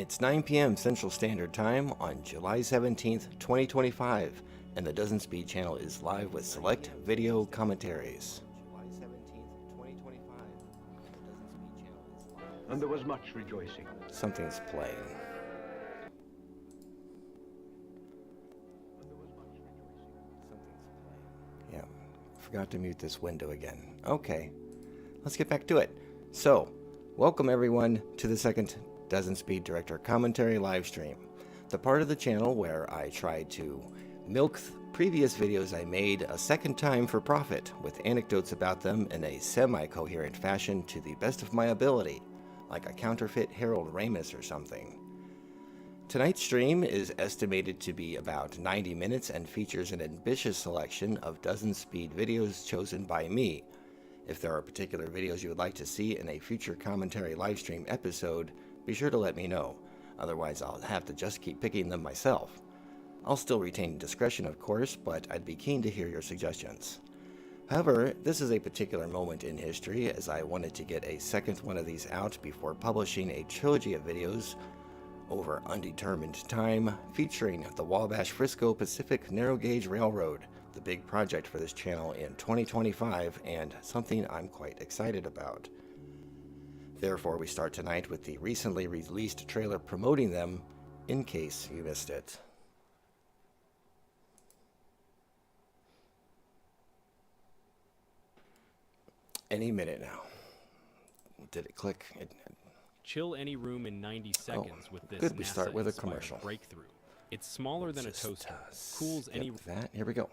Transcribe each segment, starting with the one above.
It's 9 p.m. Central Standard Time on July 17th, 2025, and the Dozenspeed channel is live with select video commentaries. And there was much rejoicing. Something's playing. Yeah, forgot to mute this window again. Okay, let's get back to it. So, welcome everyone to the second Dozenspeed Director Commentary live stream, the part of the channel where I try to milk previous videos I made a second time for profit, with anecdotes about them in a semi-coherent fashion to the best of my ability, like a counterfeit Harold Ramis or something. Tonight's stream is estimated to be about 90 minutes and features an ambitious selection of Dozenspeed videos chosen by me. If there are particular videos you would like to see in a future commentary livestream episode, be sure to let me know. Otherwise, I'll have to just keep picking them myself. I'll still retain discretion, of course, but I'd be keen to hear your suggestions. However, this is a particular moment in history, as I wanted to get a second one of these out before publishing a trilogy of videos over undetermined time featuring the Wabash-Frisco Pacific Narrow Gauge Railroad, the big project for this channel in 2025, and something I'm quite excited about. Therefore, we start tonight with the recently released trailer promoting them, in case you missed it. Any minute now. Did it click? Chill any room in 90 seconds with this good. We start with a NASA-inspired commercial. breakthrough. It's smaller than a toaster. Cools Skip any. that. Here we go.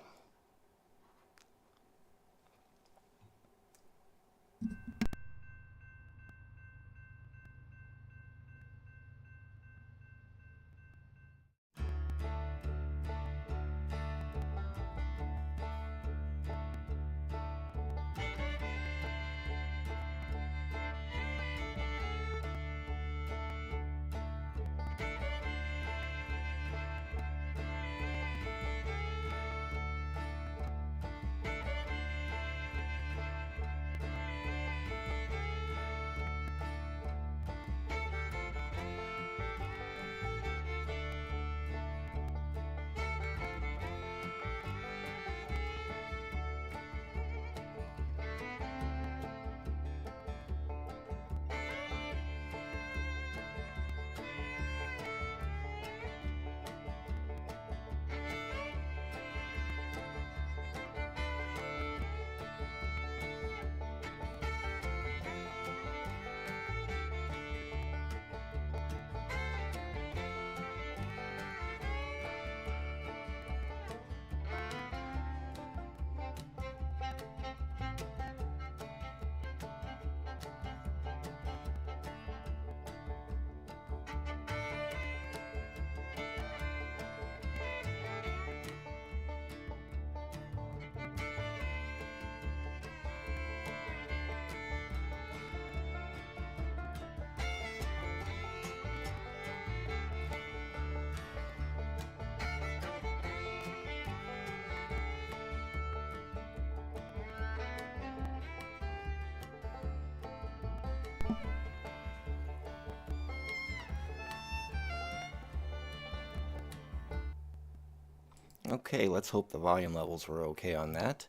Okay, let's hope the volume levels were okay on that.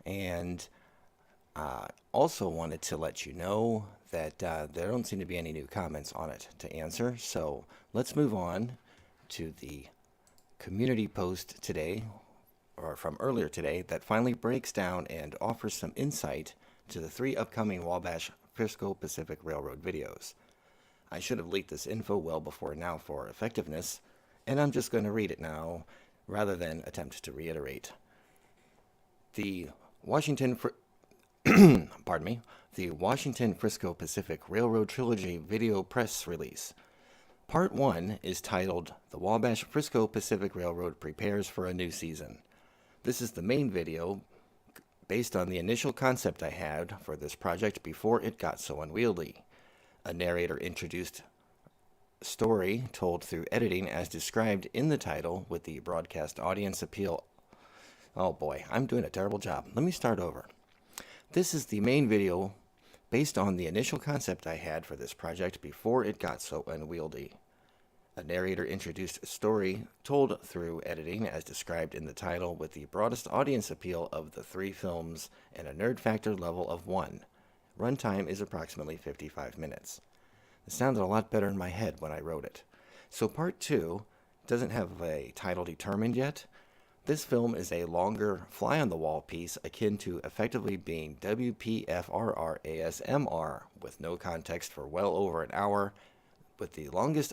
And also wanted to let you know that there don't seem to be any new comments on it to answer. So let's move on to the community post today, or from earlier today, that finally breaks down and offers some insight to the 3 upcoming Wabash-Frisco Pacific Railroad videos. I should have leaked this info well before now for effectiveness, and I'm just going to read it now, rather than attempt to reiterate. The the Washington-Frisco Pacific Railroad Trilogy video press release. Part 1 is titled The Wabash-Frisco Pacific Railroad Prepares for a New Season. This is the main video based on the initial concept I had for this project before it got so unwieldy. A narrator-introduced story told through editing as described in the title with the broadcast audience appeal. Oh boy, I'm doing a terrible job. Let me start over. This is the main video based on the initial concept I had for this project before it got so unwieldy. A narrator-introduced story told through editing, as described in the title, with the broadest audience appeal of the three films and a nerd factor level of 1. Runtime is approximately 55 minutes. It sounded a lot better in my head when I wrote it. So Part 2 doesn't have a title determined yet. This film is a longer, fly-on-the-wall piece akin to effectively being WPFRR ASMR, with no context for well over an hour, with the longest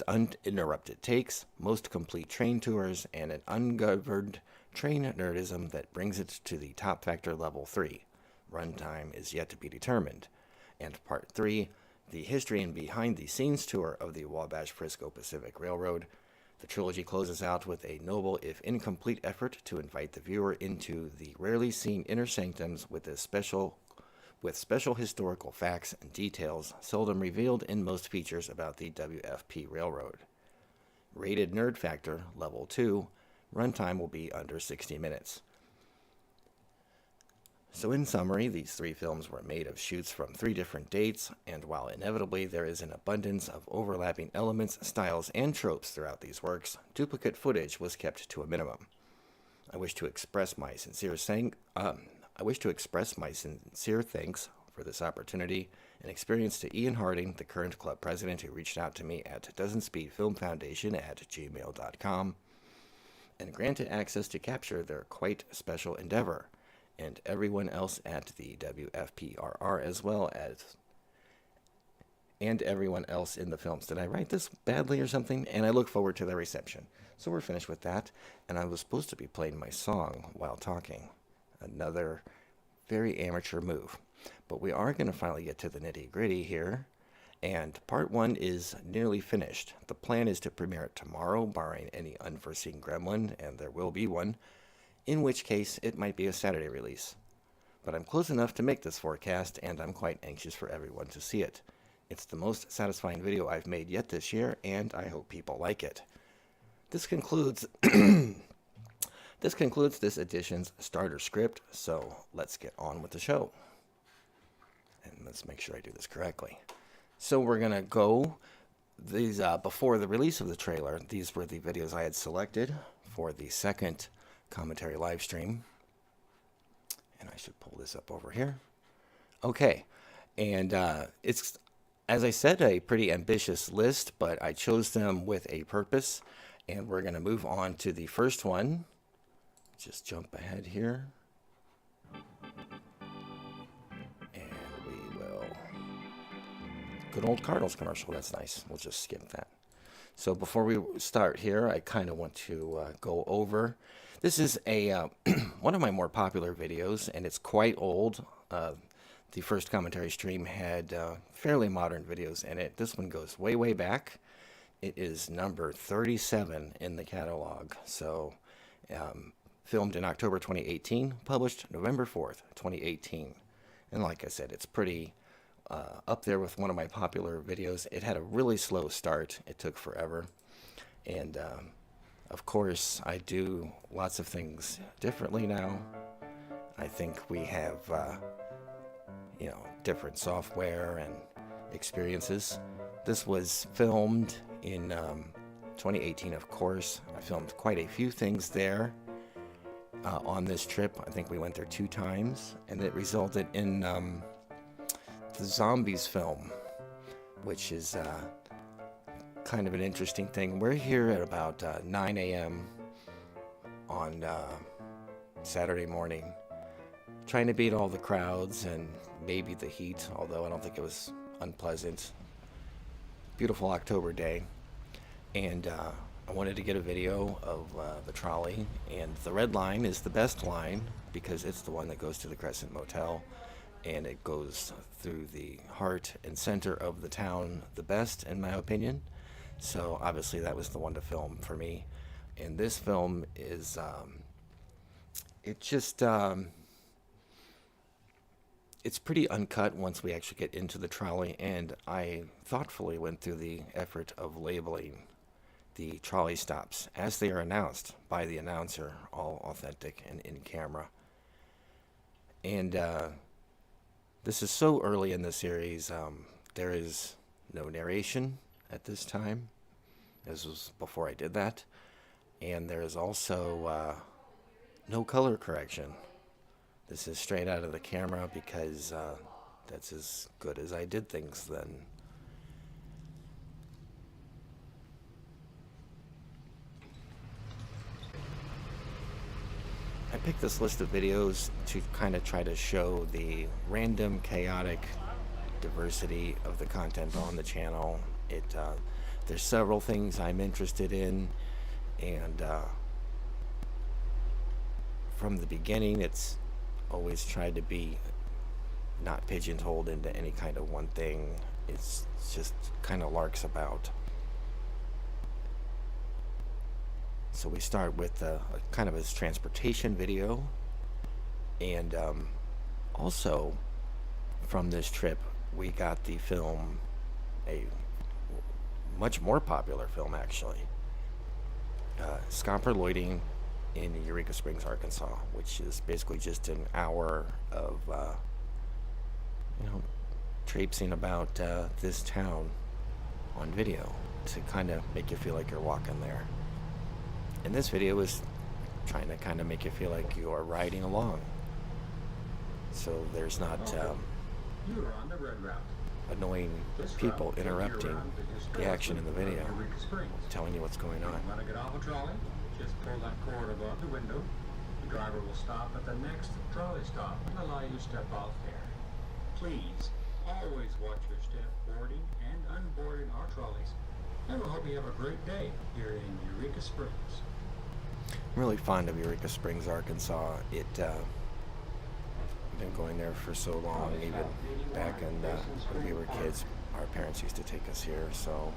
uninterrupted takes, most complete train tours, and an ungoverned train nerdism that brings it to the top factor level 3. Runtime is yet to be determined. And Part 3, the history and behind-the-scenes tour of the Wabash-Frisco Pacific Railroad. The trilogy closes out with a noble, if incomplete, effort to invite the viewer into the rarely seen inner sanctums with special historical facts and details seldom revealed in most features about the WFP Railroad. Rated Nerd Factor, Level 2, runtime will be under 60 minutes. So in summary, these three films were made of shoots from 3 different dates, and while inevitably there is an abundance of overlapping elements, styles, and tropes throughout these works, duplicate footage was kept to a minimum. I wish to express my sincere thanks for this opportunity and experience to Ian Harding, the current club president, who reached out to me at Dozenspeed Film Foundation at gmail.com and granted access to capture their quite special endeavor, and everyone else at the WFPRR, as well as and everyone else in the films. Did I write this badly or something? And I look forward to their reception. So we're finished with that, and I was supposed to be playing my song while talking. Another very amateur move. But we are going to finally get to the nitty-gritty here, and Part 1 is nearly finished. The plan is to premiere it tomorrow, barring any unforeseen gremlin, and there will be one, in which case it might be a Saturday release. But I'm close enough to make this forecast, and I'm quite anxious for everyone to see it. It's the most satisfying video I've made yet this year, and I hope people like it. This concludes this edition's starter script, so let's get on with the show. And let's make sure I do this correctly. So we're going to go, these before the release of the trailer, these were the videos I had selected for the second commentary live stream. And I should pull this up over here. Okay, and it's, as I said, a pretty ambitious list, but I chose them with a purpose. And we're going to move on to the first one. Just jump ahead here. And we will. Good old Cardinals commercial. That's nice. We'll just skip that. So before we start here, I kind of want to go over. This is a one of my more popular videos, and it's quite old. The first commentary stream had fairly modern videos in it. This one goes way, way back. It is number 37 in the catalog. So, filmed in October 2018, published November 4th, 2018. And like I said, it's pretty up there with one of my popular videos. It had a really slow start. It took forever. And, of course, I do lots of things differently now. I think we have, different software and experiences. This was filmed in 2018, of course. I filmed quite a few things there on this trip. I think we went there 2 times, and it resulted in the Zombies film, which is kind of an interesting thing. We're here at about 9 a.m. on Saturday morning, trying to beat all the crowds and maybe the heat, although I don't think it was unpleasant. Beautiful October day, and I wanted to get a video of the trolley, and the red line is the best line because it's the one that goes to the Crescent Motel, and it goes through the heart and center of the town the best, in my opinion. So obviously that was the one to film for me. And this film is it's pretty uncut once we actually get into the trolley, and I thoughtfully went through the effort of labeling the trolley stops as they are announced by the announcer, all authentic and in camera. And this is so early in the series. There is no narration at this time. This was before I did that. And there is also no color correction. This is straight out of the camera because that's as good as I did things then. I picked this list of videos to kind of try to show the random, chaotic diversity of the content on the channel. There's several things I'm interested in, and from the beginning it's always tried to be not pigeonholed into any kind of one thing. It's just kind of larks about. So we start with a kind of a transportation video, and also from this trip we got the film, a much more popular film actually, Scomperloiding in Eureka Springs, Arkansas, which is basically just an hour of traipsing about this town on video to kind of make you feel like you're walking there. And this video is trying to kind of make you feel like you are riding along. So there's not annoying people interrupting the action in the video, telling you what's going on. When I get off a trolley, just pull that cord above the window. The driver will stop at the next trolley stop and allow you to step off there. Please, always watch your step boarding and unboarding our trolleys. And we hope you have a great day here in Eureka Springs. I'm really fond of Eureka Springs, Arkansas. I've been going there for so long, even back when we were kids. Our parents used to take us here, so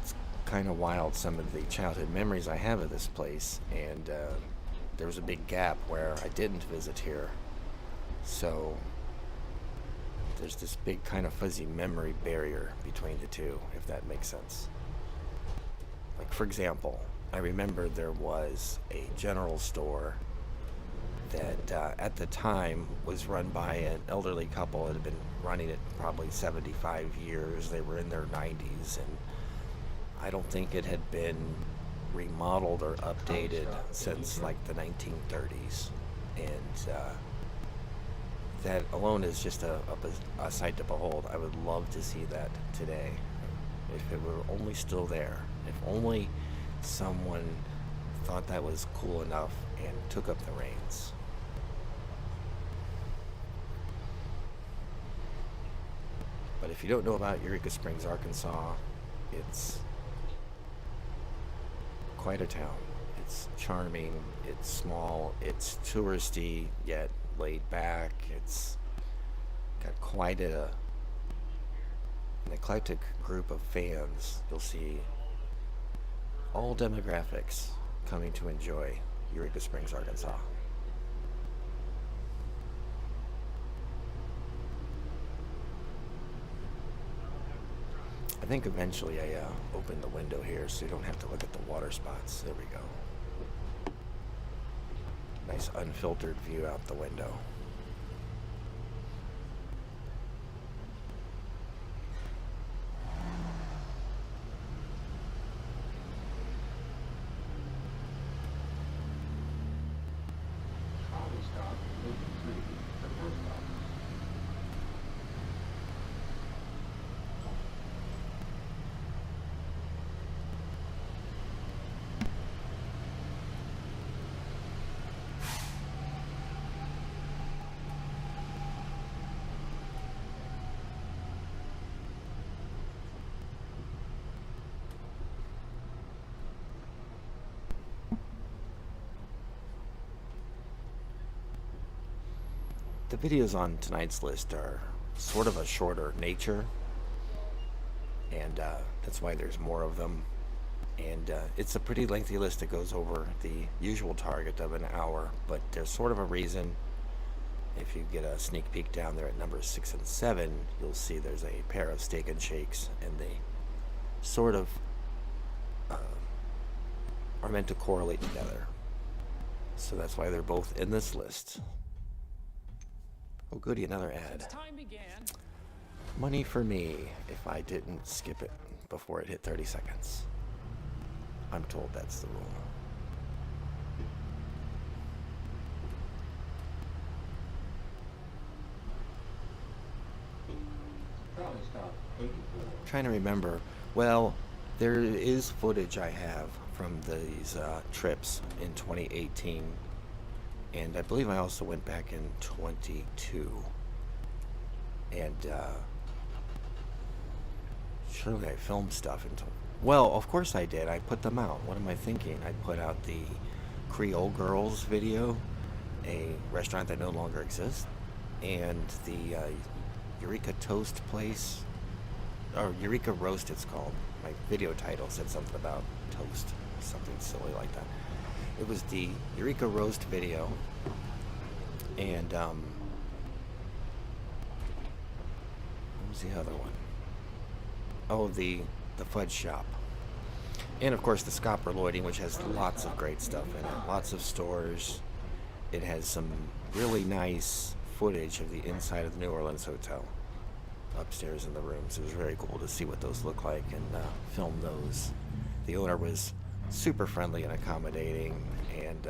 it's kind of wild, some of the childhood memories I have of this place. And there was a big gap where I didn't visit here, so there's this big kind of fuzzy memory barrier between the two, if that makes sense. Like, for example, I remember there was a general store that at the time was run by an elderly couple that had been running it probably 75 years. They were in their 90s, and I don't think it had been remodeled or updated since like the 1930s. And that alone is just a sight to behold. I would love to see that today, if it were only still there. If only someone thought that was cool enough and took up the reins. But if you don't know about Eureka Springs, Arkansas, it's quite a town. It's charming, it's small, it's touristy, yet laid back. It's got quite an eclectic group of fans. You'll see all demographics coming to enjoy Eureka Springs, Arkansas. I think eventually I open the window here so you don't have to look at the water spots. There we go. Nice unfiltered view out the window. The videos on tonight's list are sort of a shorter nature, and that's why there's more of them. And it's a pretty lengthy list that goes over the usual target of an hour, but there's sort of a reason. If you get a sneak peek down there at numbers 6 and 7, you'll see there's a pair of Steak and Shakes, and they sort of are meant to correlate together. So that's why they're both in this list. Oh goody, another ad. Since time began, Money for me if I didn't skip it before it hit 30 seconds. I'm told that's the rule. Trolley stop 84. Trying to remember. Well, there is footage I have from these trips in 2018, and I believe I also went back in 22. And surely I filmed stuff in. Well, of course I did. I put them out. What am I thinking? I put out the Creole Girls video, a restaurant that no longer exists, and the Eureka Toast place, or Eureka Roast it's called. My video title said something about toast, something silly like that. It was the Eureka Roast video, and what was the other one? Oh, the Fudge Shop. And of course the Scopper Lloyding, which has lots of great stuff in it. Lots of stores. It has some really nice footage of the inside of the New Orleans Hotel upstairs in the rooms. It was very cool to see what those look like and film those. The owner was super friendly and accommodating and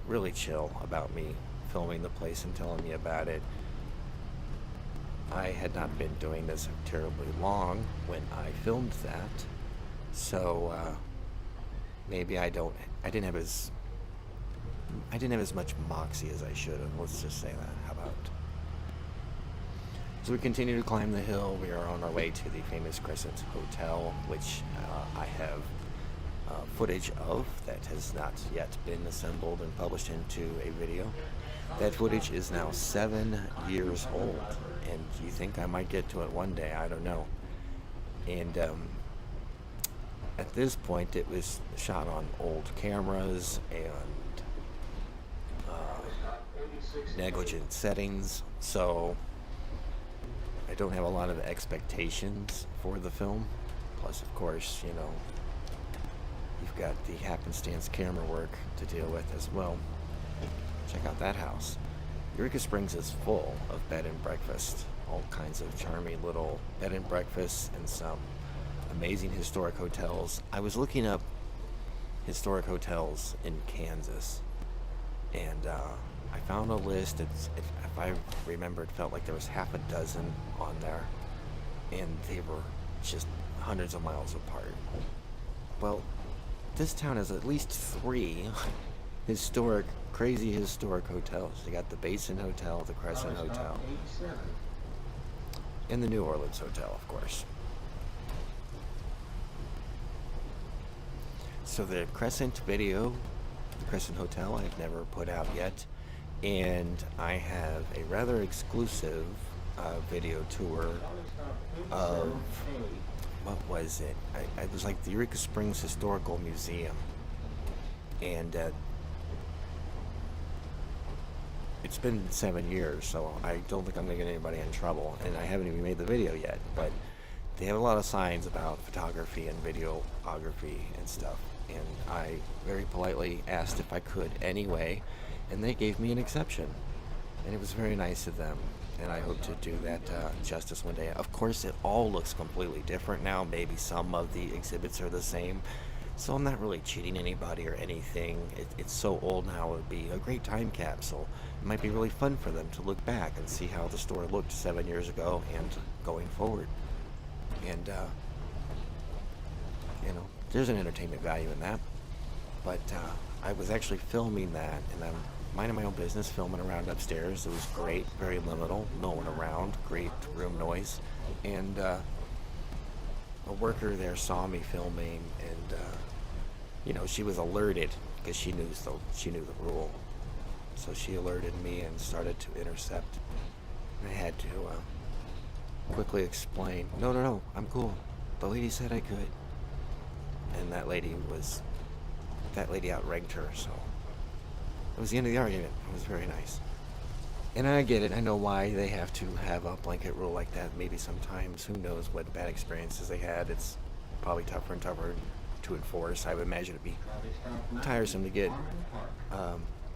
really chill about me filming the place and telling me about it. I had not been doing this terribly long when I filmed that, so maybe I didn't have as much moxie as I should have. Let's just say that. How about? So we continue to climb the hill. We are on our way to the famous Crescent Hotel, which I have footage of that has not yet been assembled and published into a video. That footage is now 7 years old, and you think I might get to it one day, I don't know. And at this point it was shot on old cameras and negligent settings, so I don't have a lot of expectations for the film. Plus, of course, you know, you've got the happenstance camera work to deal with as well. Check out that house. Eureka Springs is full of bed and breakfast. All kinds of charming little bed and breakfasts and some amazing historic hotels. I was looking up historic hotels in Kansas, and I found a list. If I remember, it felt like there was half a dozen on there, and they were just hundreds of miles apart. Well, this town has at least 3 crazy historic hotels. You got the Basin Hotel, the Crescent Hotel, and the New Orleans Hotel, of course. So the Crescent video, the Crescent Hotel, I've never put out yet, and I have a rather exclusive video tour of, what was it? It was like the Eureka Springs Historical Museum, and it's been 7 years, so I don't think I'm going to get anybody in trouble, and I haven't even made the video yet, but they have a lot of signs about photography and videography and stuff, and I very politely asked if I could anyway, and they gave me an exception, and it was very nice of them, and I hope to do that justice one day. Of course, it all looks completely different now. Maybe some of the exhibits are the same, so I'm not really cheating anybody or anything. It's so old now, it would be a great time capsule. It might be really fun for them to look back and see how the store looked 7 years ago and going forward. And, you know, there's an entertainment value in that. But I was actually filming that, and I'm minding my own business, filming around upstairs. It was great, very liminal, no one around, great room noise. And a worker there saw me filming, and you know, she was alerted because she knew the rule. So she alerted me and started to intercept. And I had to quickly explain, no, I'm cool. The lady said I could. And that lady outranked her, so it was the end of the argument. It was very nice. And I get it. I know why they have to have a blanket rule like that. Maybe sometimes, who knows what bad experiences they had. It's probably tougher and tougher to enforce. I would imagine it'd be tiresome to get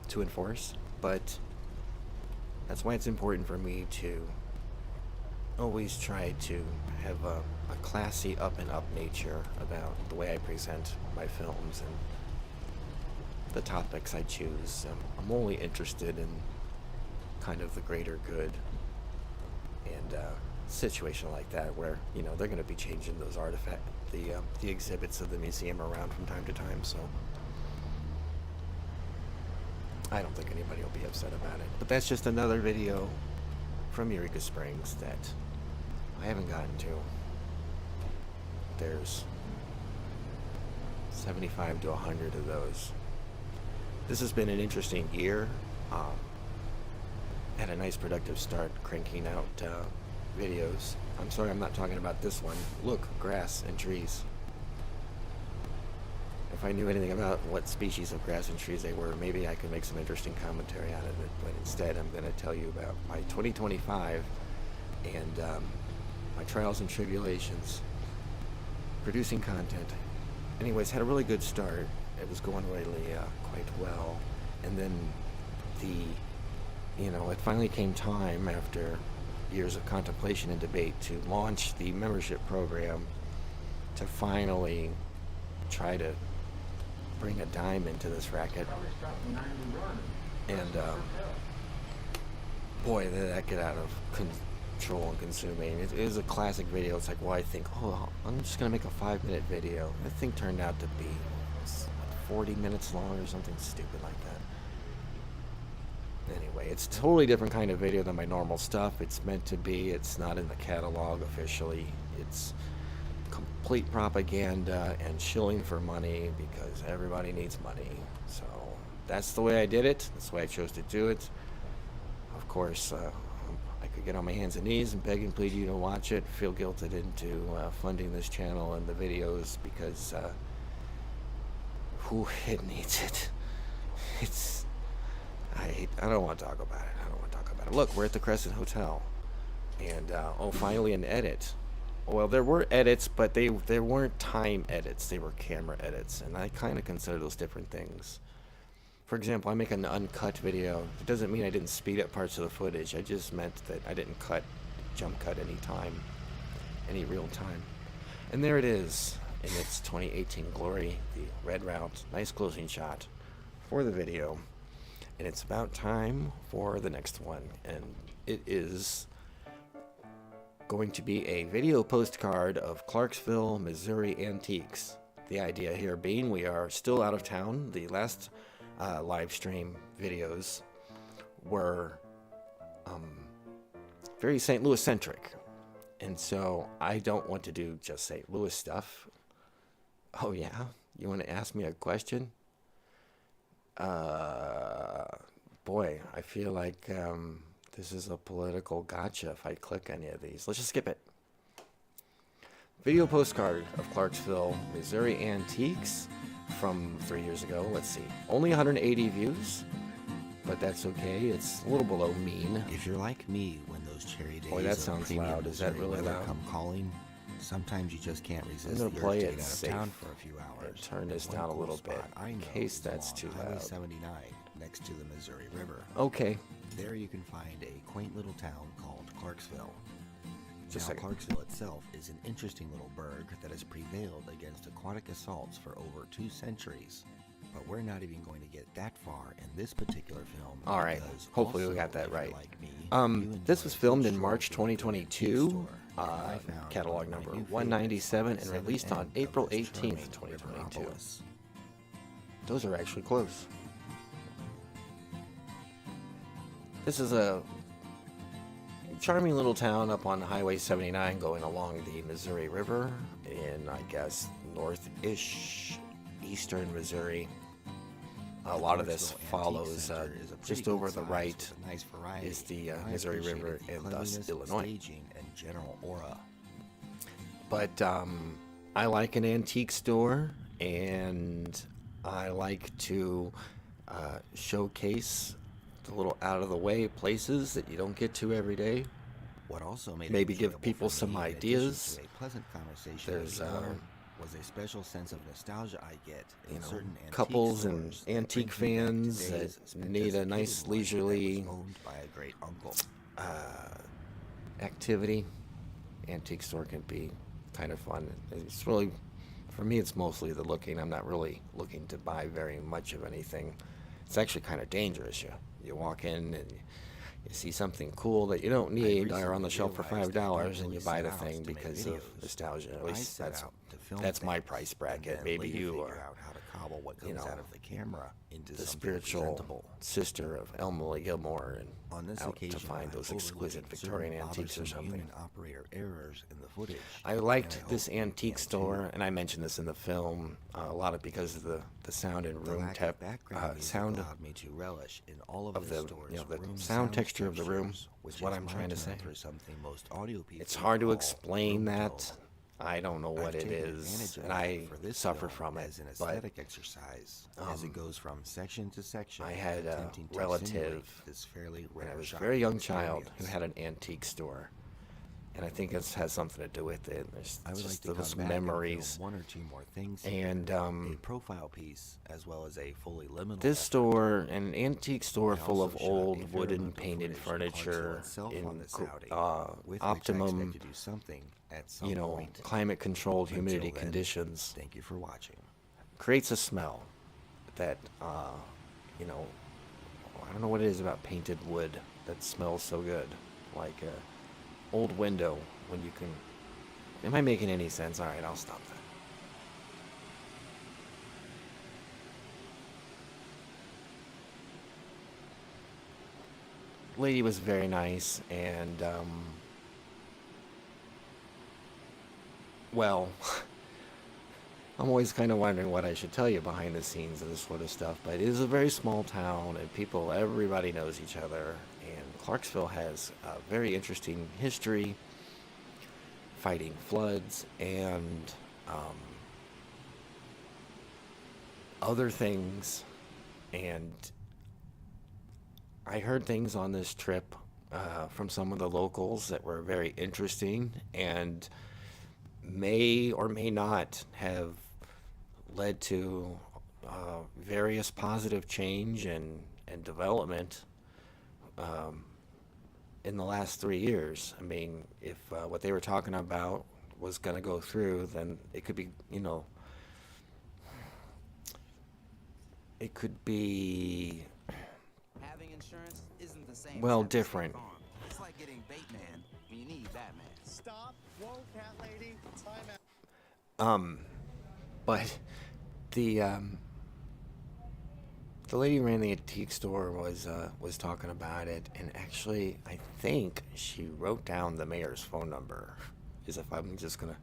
to enforce. But that's why it's important for me to always try to have a classy, up-and-up nature about the way I present my films and the topics I choose. I'm only interested in kind of the greater good, and situation like that where, you know, they're going to be changing those the exhibits of the museum around from time to time, so I don't think anybody will be upset about it. But that's just another video from Eureka Springs that I haven't gotten to. There's 75 to 100 of those. This has been an interesting year. Had a nice productive start cranking out videos. I'm sorry I'm not talking about this one. Look, grass and trees. If I knew anything about what species of grass and trees they were, maybe I could make some interesting commentary out of it. But instead, I'm going to tell you about my 2025 and my trials and tribulations producing content. Anyways, had a really good start. It was going really quite well. And then it finally came time after years of contemplation and debate to launch the membership program to finally try to bring a dime into this racket. And boy, did that get out of control and consuming. It was a classic video. It's like, well, I think, I'm just gonna make a 5-minute video. That thing turned out to be 40 minutes long or something stupid like that. Anyway, it's a totally different kind of video than my normal stuff. It's meant to be. It's not in the catalog officially. It's complete propaganda and shilling for money because everybody needs money. So that's the way I did it. That's the way I chose to do it. Of course, I could get on my hands and knees and beg and plead you to watch it. Feel guilted into funding this channel and the videos because it needs it. I don't want to talk about it. Look, we're at the Crescent Hotel. And, finally an edit. Well, there were edits, but they weren't time edits. They were camera edits. And I kind of consider those different things. For example, I make an uncut video. It doesn't mean I didn't speed up parts of the footage. I just meant that I didn't jump cut any real time. And there it is in its 2018 glory, the red route. Nice closing shot for the video. And it's about time for the next one. And it is going to be a video postcard of Clarksville, Missouri antiques. The idea here being we are still out of town. The last live stream videos were very St. Louis centric. And so I don't want to do just St. Louis stuff. Oh yeah? You want to ask me a question? Boy, I feel like this is a political gotcha if I click any of these. Let's just skip it. Video postcard of Clarksville, Missouri antiques from 3 years ago. Let's see. Only 180 views, but that's okay. It's a little below mean. If you're like me when those cherry days Boy, that sounds loud. Is that really loud? Come calling, sometimes you just can't resist I'm the gonna play urge to it get out of safe town for a few hours. Turn this One down a cool little spot bit I in know case is that's along too Highway loud. 79 next to the Missouri River. Okay. There you can find a quaint little town called Clarksville. Just a Now, second. Clarksville itself is an interesting little burg that has prevailed against aquatic assaults for over 2 centuries. But we're not even going to get that far in this particular film. All right. because Hopefully we also, got that if you're right. like me, This you was enjoy filmed a in good March stroll through an antique 2022. store. I found Catalog one of my number new favorites 197 on and the released southern on end of April this 18th, charming 2022. Riveropolis. Those are actually close. This is a charming little town up on Highway 79 going along the Missouri River in, I guess, north-ish eastern Missouri. A lot of this follows just over the right is the Missouri River and thus Illinois. Staging and general aura. But I like an antique store, and I like to showcase the little out-of-the-way places that you don't get to every day. What also made it Maybe give enjoyable people for some me, in addition ideas. to a pleasant conversation There's, with the owner, was a special sense of nostalgia I get in certain antique couples and stores that antique bring me back to fans days that spent need as a nice kid in one that was leisurely owned by a great uncle. activity. antique store can be kind of fun. It's really, for me, it's mostly the looking. I'm not really looking to buy very much of anything. It's actually kind of dangerous. You walk in and you see something cool that you don't need or on the shelf for $5, and you buy the thing because of nostalgia. At least that's my price bracket. Maybe you are, what comes out of the camera into the something spiritual presentable. sister of Emily Gilmore, and On this out occasion, to find I those overlooked exquisite certain Victorian antiques or bothersome something. human operator errors in the footage. I and liked I this hope you antique can store, too. and I mentioned this in the film a lot of because of the sound and The room lack of background music sound allowed me to relish in all of of the the store's the room sound texture of the room textures, which is what is I'm trying to say. tantamount for something most audio people It's hard to call explain room that. tone. I don't know what I've it taken is, advantage of and that I for this suffer film from it. as an But aesthetic exercise, as it goes from section to section. I had a attempting to relative simulate this fairly when rare I was a shopping very young child who experience. had an antique store, and I think it has something to do with it. There's I would like just to those come back memories. and film one or two more things, And a profile piece as well as a fully liminal. this effort. store, an antique store I full also of shot a old fair wooden amount of painted footage of Clarksville furniture itself in on this outing, with which I optimum, expect to do something at some you know, point. climate controlled Until humidity then, conditions. Thank you for watching. Creates a smell that, you know, I don't know what it is about painted wood that smells so good. Like a old window when you can. Am I making any sense? All right, I'll stop that. Lady was very nice, and well, I'm always kind of wondering what I should tell you behind the scenes of this sort of stuff, but it is a very small town, and everybody knows each other, and Clarksville has a very interesting history, fighting floods, and other things, and I heard things on this trip from some of the locals that were very interesting, and may or may not have led to various positive change and development in the last 3 years. I mean, if what they were talking about was going to go through, then it could be, you know, it could be, Having insurance isn't the same. well, as having State different. Farm. It's like getting Bateman when you need Batman. Stop. Whoa, cat lady. Time out. But the lady who ran the antique store was talking about it, and actually, I think she wrote down the mayor's phone number. As if I'm just gonna,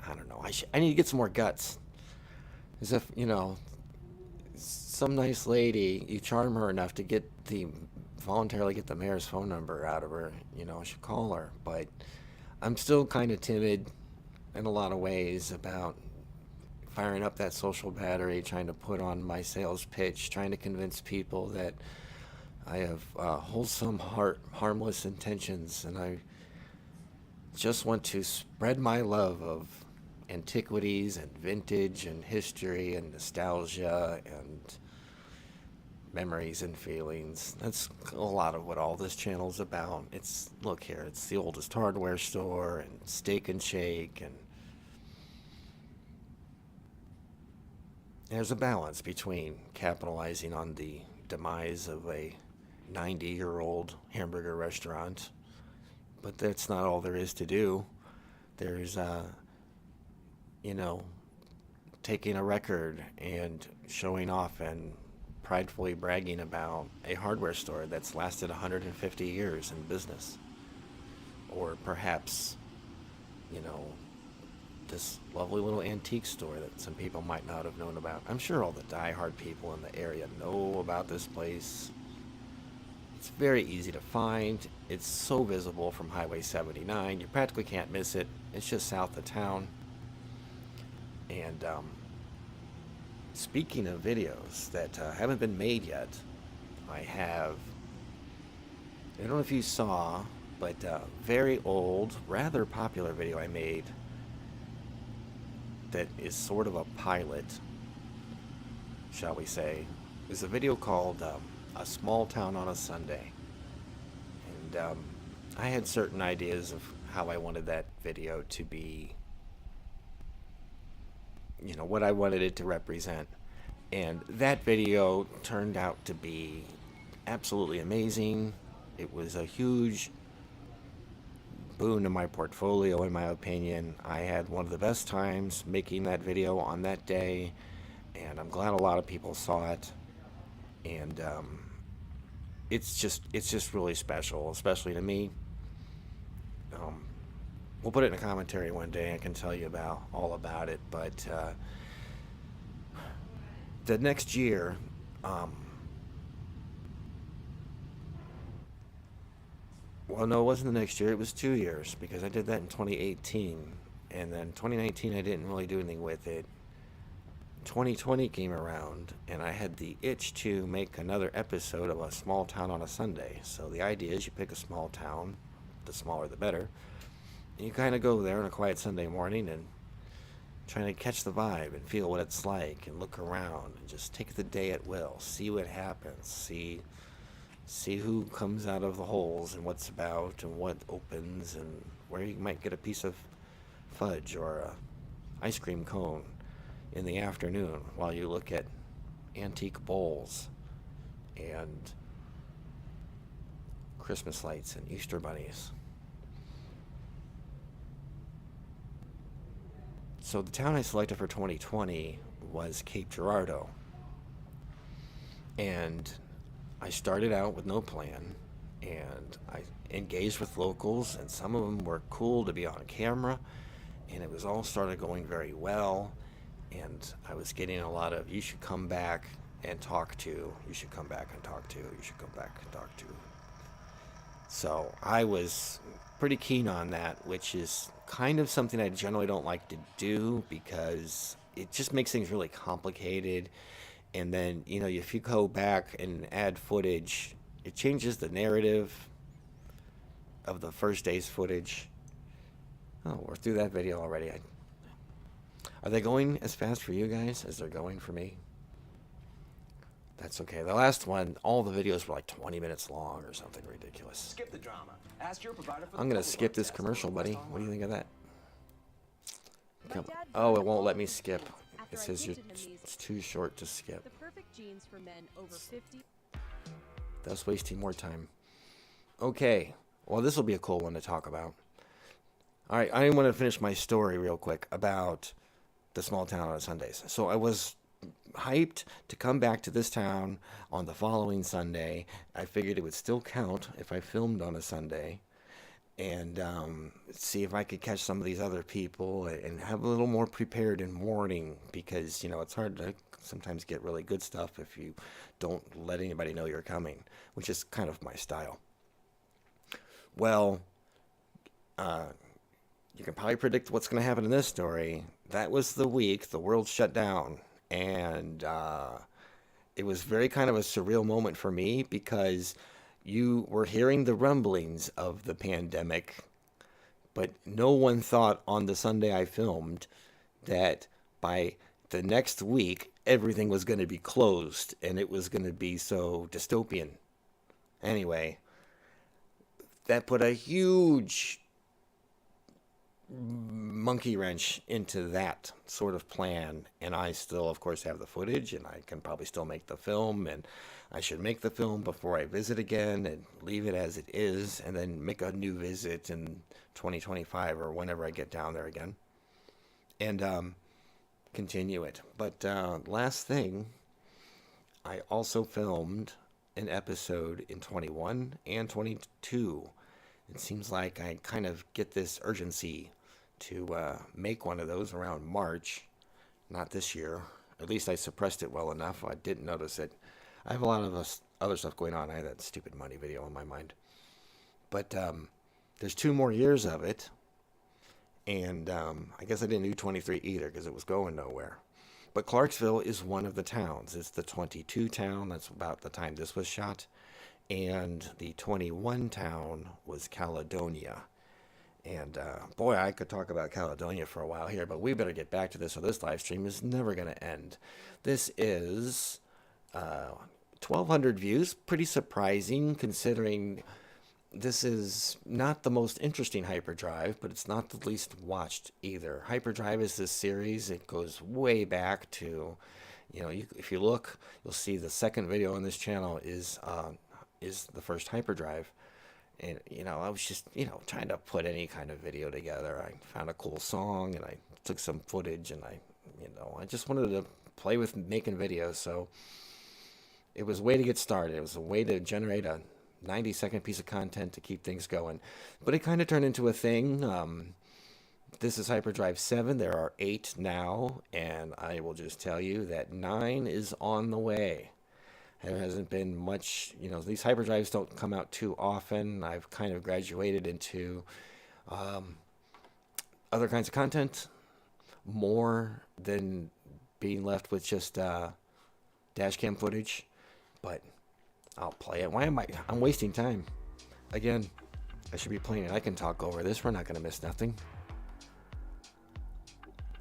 I don't know. I need to get some more guts. As if, you know, some nice lady, you charm her enough to voluntarily get the mayor's phone number out of her. You know, I should call her, but I'm still kind of timid in a lot of ways about firing up that social battery, trying to put on my sales pitch, trying to convince people that I have wholesome, harmless intentions, and I just want to spread my love of antiquities and vintage and history and nostalgia and memories and feelings. That's a lot of what all this channel's about. Look here, it's the oldest hardware store and Steak and Shake, and there's a balance between capitalizing on the demise of a 90-year-old hamburger restaurant, but that's not all there is to do. There's, you know, taking a record and showing off and pridefully bragging about a hardware store that's lasted 150 years in business. Or perhaps, you know, this lovely little antique store that some people might not have known about. I'm sure all the die-hard people in the area know about this place. It's very easy to find. It's so visible from Highway 79. You practically can't miss it. It's just south of town. And speaking of videos that haven't been made yet, I don't know if you saw, but very old, rather popular video I made that is sort of a pilot, shall we say. It's a video called A Small Town on a Sunday. And I had certain ideas of how I wanted that video to be, you know, what I wanted it to represent. And that video turned out to be absolutely amazing. It was a huge boon to my portfolio, in my opinion. I had one of the best times making that video on that day, and I'm glad a lot of people saw it. And it's just really special, especially to me. We'll put it in a commentary one day. I can tell you all about it. But the next year, well, no, it wasn't the next year. It was 2 years, because I did that in 2018. And then 2019, I didn't really do anything with it. 2020 came around, and I had the itch to make another episode of A Small Town on a Sunday. So the idea is you pick a small town, the smaller the better. And you kind of go there on a quiet Sunday morning and trying to catch the vibe and feel what it's like and look around and just take the day at will, see what happens, see who comes out of the holes and what's about and what opens and where you might get a piece of fudge or a ice cream cone in the afternoon while you look at antique bowls and Christmas lights and Easter bunnies. So the town I selected for 2020 was Cape Girardeau. And I started out with no plan, and I engaged with locals, and some of them were cool to be on camera, and it was all started going very well. And I was getting a lot of, you should come back and talk to, you should come back and talk to, you should come back and talk to. So I was pretty keen on that, which is kind of something I generally don't like to do because it just makes things really complicated. And then, you know, if you go back and add footage, it changes the narrative of the first day's footage. Oh, we're through that video already. Are they going as fast for you guys as they're going for me? That's okay. The last one, all the videos were like 20 minutes long or something ridiculous. Skip the drama. Ask your provider for I'm going to skip this commercial, buddy. What do you think of that? Come. Oh, it won't let me skip. It says it's too short to skip. The perfect jeans for men over 50. That's wasting more time. Okay. Well, this will be a cool one to talk about. All right. I want to finish my story real quick about the small town on Sundays. So I was hyped to come back to this town on the following Sunday. I figured it would still count if I filmed on a Sunday, and see if I could catch some of these other people and have a little more prepared in warning, because, you know, it's hard to sometimes get really good stuff if you don't let anybody know you're coming, which is kind of my style. Well, you can probably predict what's going to happen in this story. That was the week the world shut down, and it was very kind of a surreal moment for me, because you were hearing the rumblings of the pandemic, but no one thought on the Sunday I filmed that by the next week everything was going to be closed and it was going to be so dystopian. Anyway, that put a huge monkey wrench into that sort of plan, and I still of course have the footage, and I can probably still make the film, and I should make the film before I visit again and leave it as it is, and then make a new visit in 2025 or whenever I get down there again, and continue it. But last thing, I also filmed an episode in 21 and 22. It seems like I kind of get this urgency to make one of those around March. Not this year. At least I suppressed it well enough. I didn't notice it. I have a lot of other stuff going on. I had that stupid money video in my mind. But there's 2 more years of it. And I guess I didn't do 23 either because it was going nowhere. But Clarksville is one of the towns. It's the 22 town. That's about the time this was shot. And the 21 town was Caledonia. And boy, I could talk about Caledonia for a while here, but we better get back to this, or this live stream is never going to end. This is 1,200 views, pretty surprising considering this is not the most interesting hyperdrive, but it's not the least watched either. Hyperdrive is this series. It goes way back to, if you look, you'll see the second video on this channel is the first hyperdrive. And, I was just, trying to put any kind of video together. I found a cool song and I took some footage and I just wanted to play with making videos. So it was a way to get started. It was a way to generate a 90-second piece of content to keep things going. But it kind of turned into a thing. This is Hyperdrive 7. There are 8 now, and I will just tell you that 9 is on the way. There hasn't been much, these hyperdrives don't come out too often. I've kind of graduated into other kinds of content more than being left with just dash cam footage. But I'll play it. Why am I'm wasting time. Again, I should be playing it. I can talk over this. We're not going to miss nothing.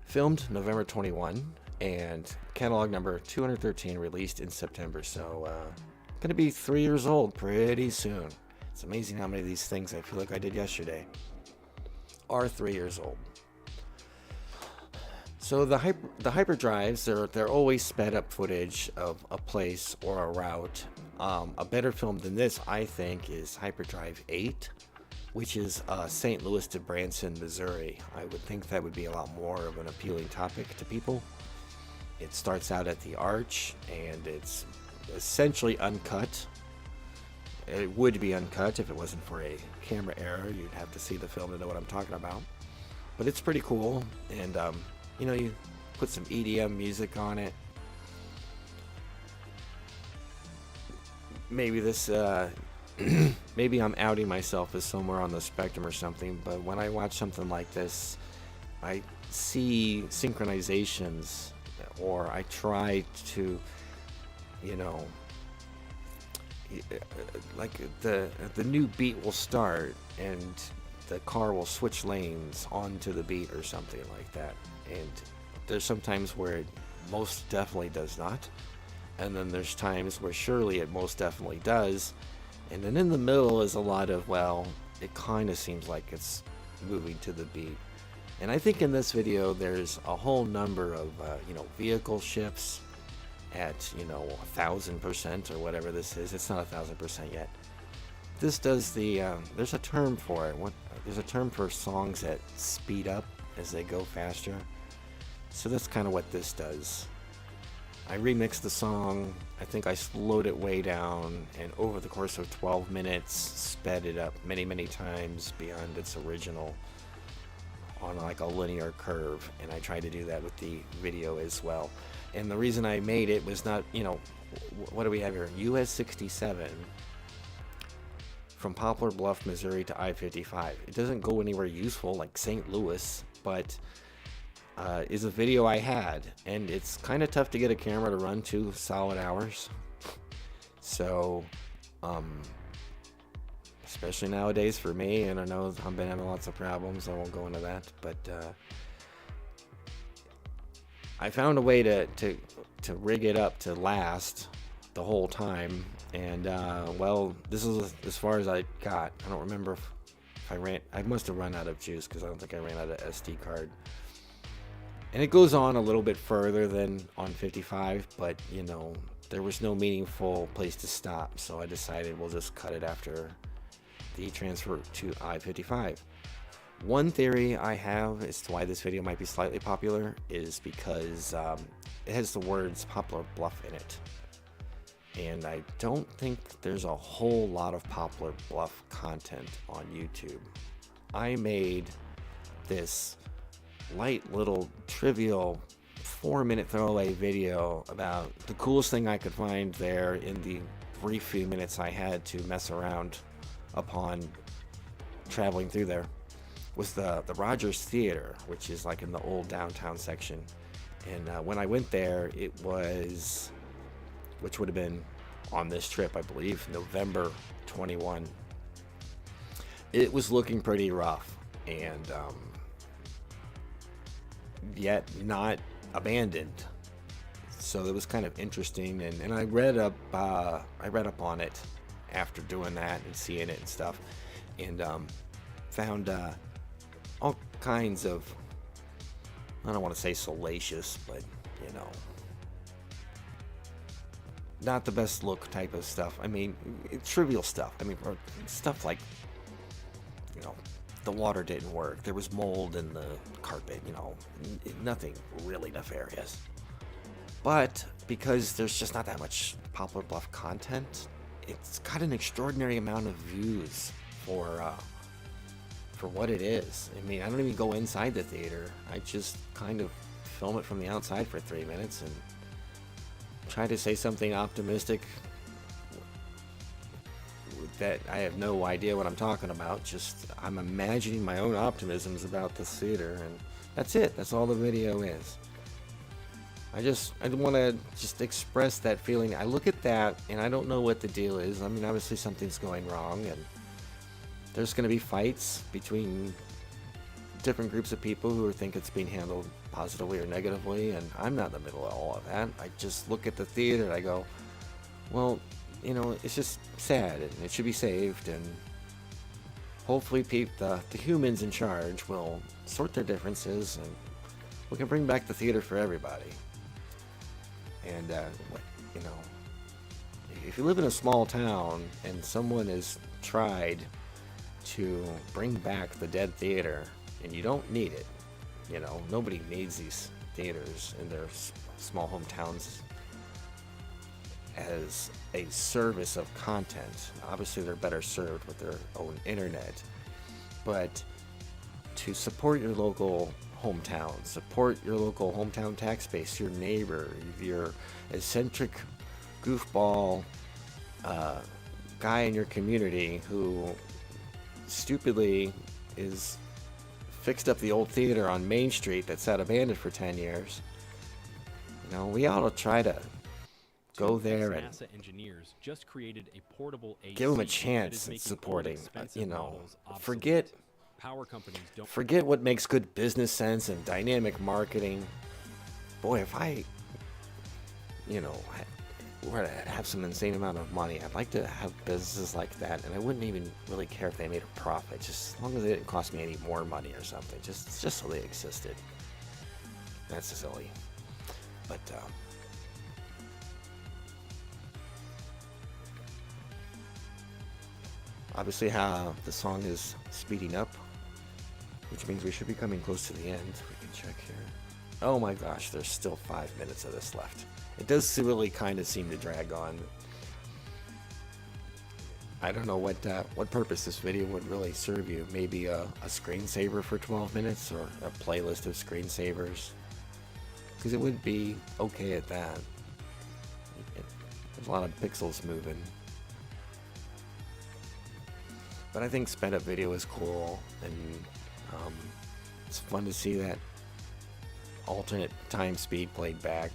Filmed November 21 and catalog number 213 released in September. So, going to be 3 years old pretty soon. It's amazing how many of these things I feel like I did yesterday are 3 years old. So the hyperdrives, they're always sped up footage of a place or a route. A better film than this, I think, is Hyperdrive 8, which is St. Louis to Branson, Missouri. I would think that would be a lot more of an appealing topic to people. It starts out at the Arch, and it's essentially uncut. It would be uncut if it wasn't for a camera error. You'd have to see the film to know what I'm talking about. But it's pretty cool, and you put some EDM music on it. Maybe this, maybe I'm outing myself as somewhere on the spectrum or something, but when I watch something like this, I see synchronizations, or I try to, like the new beat will start and the car will switch lanes onto the beat or something like that. And there's sometimes where it most definitely does not. And then there's times where surely it most definitely does. And then in the middle is a lot of, it kind of seems like it's moving to the beat. And I think in this video there's a whole number of, vehicle shifts at, 1,000% or whatever this is. It's not 1,000% yet. This does there's a term for it. There's a term for songs that speed up as they go faster. So that's kind of what this does. I remixed the song. I think I slowed it way down, and over the course of 12 minutes, sped it up many, many times beyond its original on like a linear curve. And I tried to do that with the video as well. And the reason I made it was not, what do we have here? US 67 from Poplar Bluff, Missouri to I-55. It doesn't go anywhere useful like St. Louis, but is a video I had, and it's kind of tough to get a camera to run 2 solid hours. So, especially nowadays for me, and I know I've been having lots of problems. I won't go into that, but I found a way to rig it up to last the whole time. And this is as far as I got. I don't remember if I must have run out of juice, because I don't think I ran out of SD card. And it goes on a little bit further than on 55, but there was no meaningful place to stop, so I decided we'll just cut it after the transfer to I-55. One theory I have as to why this video might be slightly popular is because it has the words Poplar Bluff in it. And I don't think there's a whole lot of Poplar Bluff content on YouTube. I made this light little trivial 4-minute throwaway video about the coolest thing I could find there in the brief few minutes I had to mess around upon traveling through there. Was the Rogers Theater, which is like in the old downtown section. And when I went there, it was, which would have been on this trip, I believe, November 21. It was looking pretty rough, and yet not abandoned. So it was kind of interesting, and I read up on it, after doing that and seeing it and stuff, and found all kinds of, I don't want to say salacious, but you know, not the best look type of stuff. I mean, trivial stuff. I mean, stuff like, you know, the water didn't work, there was mold in the carpet, you know, nothing really nefarious. But because there's just not that much Poplar Bluff content, it's got an extraordinary amount of views for what it is. I mean, I don't even go inside the theater. I just kind of film it from the outside for 3 minutes and try to say something optimistic that I have no idea what I'm talking about. Just I'm imagining my own optimisms about this theater, and that's it. That's all the video is. I want to just express that feeling. I look at that and I don't know what the deal is. I mean, obviously something's going wrong, and there's going to be fights between different groups of people who think it's being handled positively or negatively, and I'm not in the middle of all of that. I just look at the theater and I go, well, you know, it's just sad and it should be saved, and hopefully the humans in charge will sort their differences and we can bring back the theater for everybody. And you know, if you live in a small town and someone has tried to bring back the dead theater and you don't need it, you know, nobody needs these theaters in their small hometowns as a service of content. Obviously they're better served with their own internet, but to support your local hometown, support your local hometown tax base, your neighbor, your eccentric goofball guy in your community who stupidly is fixed up the old theater on Main Street that sat abandoned for 10 years. You know, we ought to try to go there and NASA engineers just created a portable AC give them a that chance is at making supporting. expensive You know, models obsolete. forget companies don't forget what makes good business sense and dynamic marketing. Boy, if I, you know, were to have some insane amount of money, I'd like to have businesses like that, and I wouldn't even really care if they made a profit, just as long as it didn't cost me any more money or something, just so they existed. That's silly, but obviously how the song is speeding up, which means we should be coming close to the end. We can check here. Oh my gosh, there's still 5 minutes of this left. It does really kind of seem to drag on. I don't know what purpose this video would really serve you. Maybe a screensaver for 12 minutes or a playlist of screensavers, because it would be okay at that. There's a lot of pixels moving. But I think sped up video is cool, and it's fun to see that alternate time speed played back.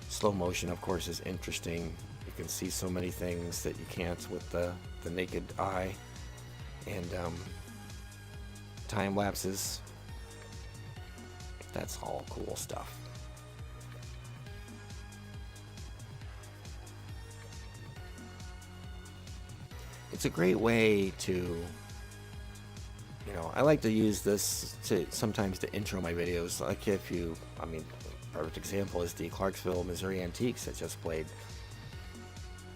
Slow motion, of course, is interesting. You can see so many things that you can't with the naked eye. And time lapses, that's all cool stuff. It's a great way to, you know, I like to use this sometimes to intro my videos. Like if you, I mean, perfect example is the Clarksville, Missouri Antiques that just played.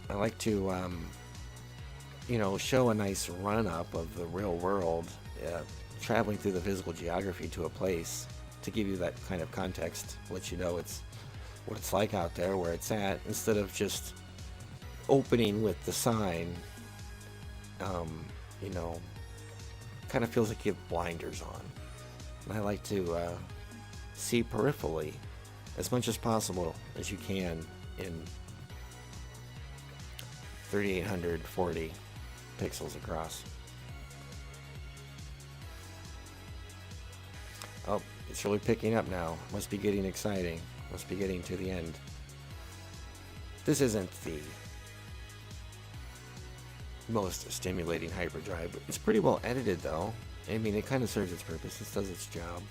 I like to, you know, show a nice run-up of the real world, traveling through the physical geography to a place to give you that kind of context, let you know it's what it's like out there, where it's at, instead of just opening with the sign. You know, kind of feels like you have blinders on. And I like to see peripherally as much as possible as you can in 3840 pixels across. Oh, it's really picking up now. Must be getting exciting. Must be getting to the end. This isn't the most stimulating hyperdrive. It's pretty well edited though. I mean, it kind of serves its purpose. It does its job.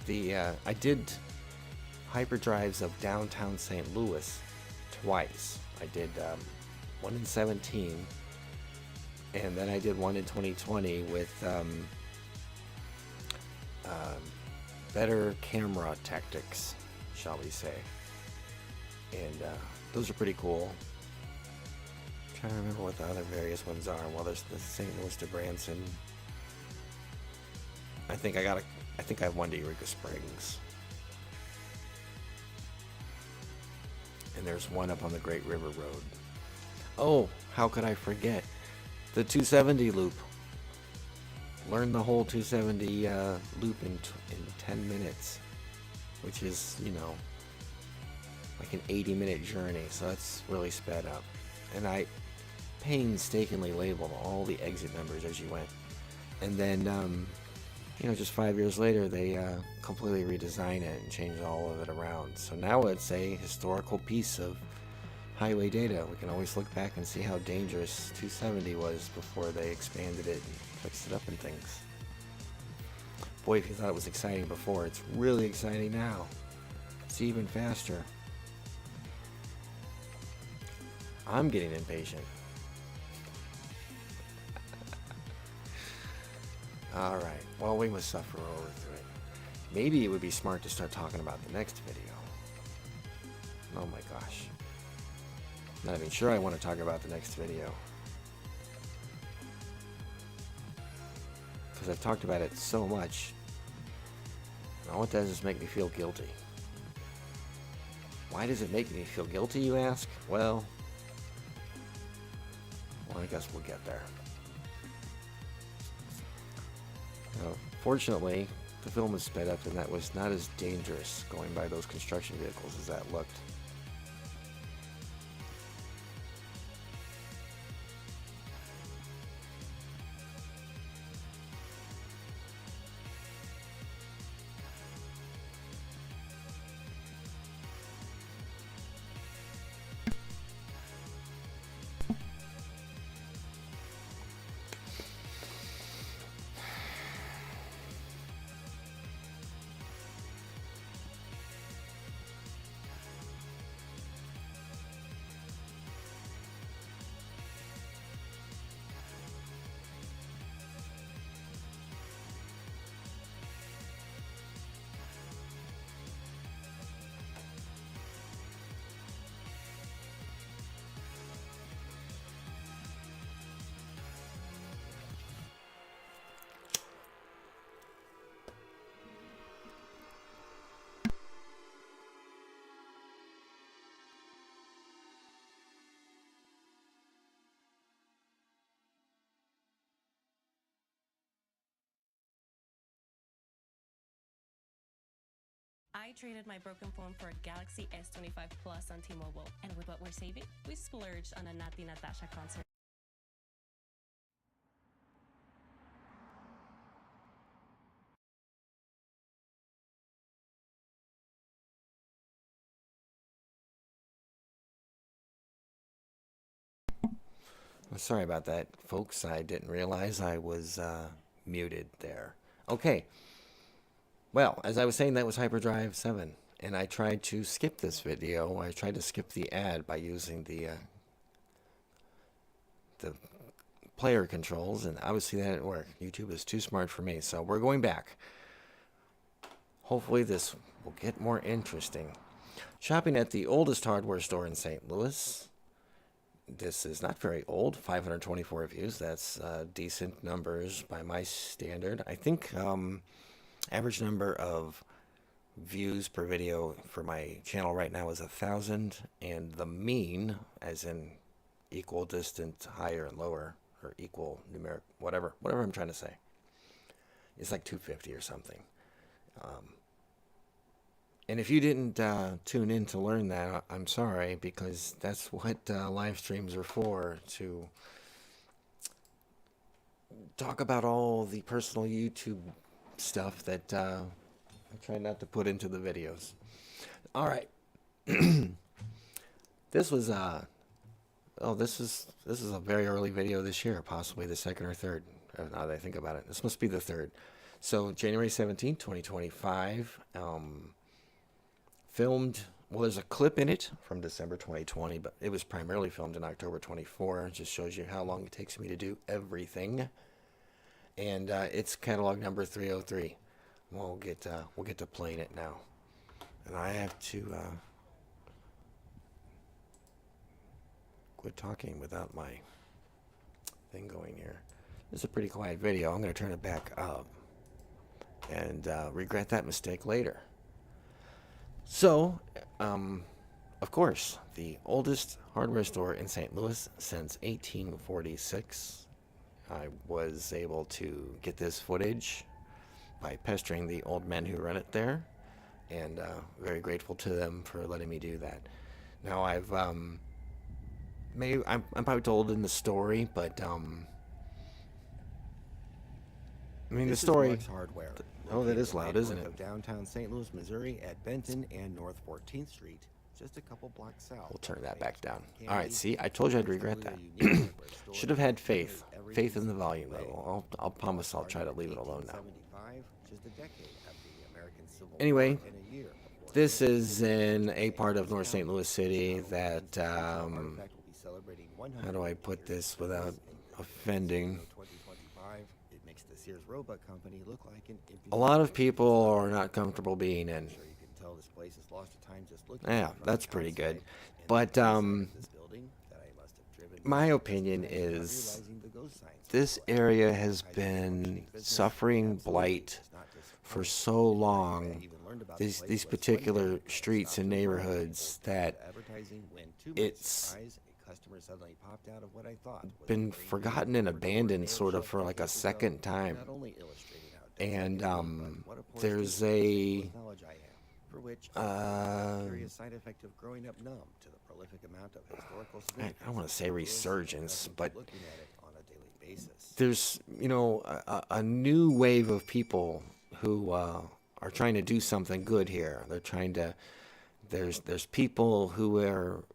I did hyperdrives of downtown St. Louis twice. I did one in 17, and then I did one in 2020 with better camera tactics, shall we say. And those are pretty cool. I'm trying to remember what the other various ones are. Well, there's the St. Louis to Branson. I think I have one to Eureka Springs. And there's one up on the Great River Road. Oh, how could I forget? The 270 loop. Learned the whole 270 loop in 10 minutes. Which is, you know, like an 80-minute journey. So that's really sped up. And I painstakingly labeled all the exit numbers as you went. And then, you know, just 5 years later, they completely redesigned it and changed all of it around. So now it's a historical piece of highway data. We can always look back and see how dangerous 270 was before they expanded it and fixed it up and things. Boy, if you thought it was exciting before, it's really exciting now. It's even faster. I'm getting impatient. Alright, well, we must suffer over through it. Maybe it would be smart to start talking about the next video. Oh my gosh. Not even sure I want to talk about the next video. Because I've talked about it so much. And all it does is make me feel guilty. Why does it make me feel guilty, you ask? Well, I guess we'll get there. Fortunately, the film is sped up and that was not as dangerous going by those construction vehicles as that looked. I traded my broken phone for a Galaxy S25 Plus on T-Mobile, and with what we're saving, we splurged on a Nati Natasha concert. Well, sorry about that, folks. I didn't realize I was muted there. Okay. Well, as I was saying, that was Hyperdrive 7. And I tried to skip this video. I tried to skip the ad by using the player controls, and obviously that didn't work. YouTube is too smart for me, so we're going back. Hopefully this will get more interesting. Shopping at the oldest hardware store in St. Louis. This is not very old, 524 views. That's decent numbers by my standard. I think average number of views per video for my channel right now is 1,000, and the mean, as in equal, distant, higher, and lower, or equal, numeric, whatever I'm trying to say, is like 250 or something. And if you didn't tune in to learn that, I'm sorry, because that's what live streams are for, to talk about all the personal YouTube stuff that I try not to put into the videos. All right. This was this is a very early video this year, possibly the second or third. Now that I think about it, this must be the third. So January 17th, 2025. Filmed well, there's a clip in it from December 2020, but it was primarily filmed in October 24. It just shows you how long it takes me to do everything. And it's catalog number 303. We'll get to playing it now. And I have to quit talking without my thing going here. This is a pretty quiet video. I'm going to turn it back up and regret that mistake later. So, of course, the oldest hardware store in St. Louis since 1846. I was able to get this footage by pestering the old men who run it there, and very grateful to them for letting me do that. Now I'm probably told in the story, but I mean, This the story. is Mark's Hardware. Oh, that is located loud, right isn't north it? Of downtown St. Louis, Missouri, at Benton and North 14th Street, just a couple blocks south. We'll turn that of back down. Candy. All right, see, I told you I'd regret that. Should have had faith. Faith in the volume, though. I'll promise I'll try to leave it alone now. Just a decade after the American Civil Anyway, War and a year before this is in a part of North St. Louis City that, Artifact will be celebrating 100 how do I put this without offending? 2025. It makes the Sears Roebuck Company look like an A lot of people are not comfortable being in. I'm sure you can tell this place is lost to time just looking Yeah, from that's the pretty good. outside. And But the inside of this building that I must have driven my by opinion without is realizing the ghost signs this were area has advertising been functioning business. suffering Absolutely. blight It's not just for fun. so I long. even learned about the These place was one particular day when I streets stopped and to work neighborhoods that advertising when to my it's surprise, a customer suddenly popped out of what I thought was a been very forgotten neat and door-to-door abandoned nail sort of shop for like a decades ago, second time. not only illustrating how desperate And it is, but what a poor there's student of St. Louis a knowledge I am, for which I have a curious side effect of growing up numb to the prolific amount of historical I don't want to say resurgence, but looking at it on a daily basis. there's a new wave of people who are trying to do something good here. They're trying to. There's people who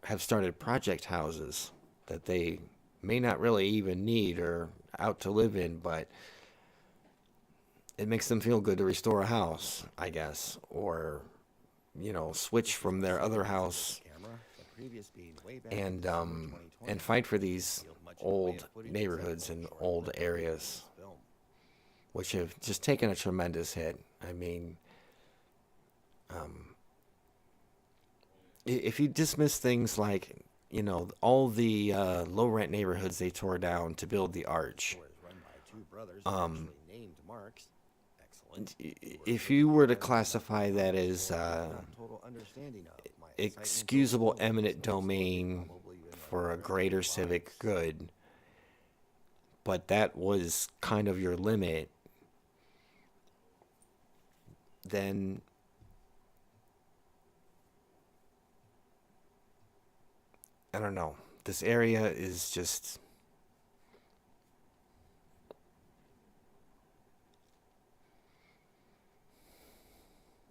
have started project houses that they may not really even need or out to live in, but it makes them feel good to restore a house, I guess, or switch from their other house Camera, the previous being way back and in December 2020, and fight for these revealed much in the way old of footage neighborhoods and except for old the areas, film. which have just taken a tremendous hit. I mean, if you dismiss things like, all the low rent neighborhoods they tore down to build the arch, Store is run by two brothers actually named Marks. Excellent. if you were to classify that as Total understanding of my excitement excusable over eminent business, domain probably even for a more greater lives. civic good, but that was kind of your limit, then I don't know. This area is just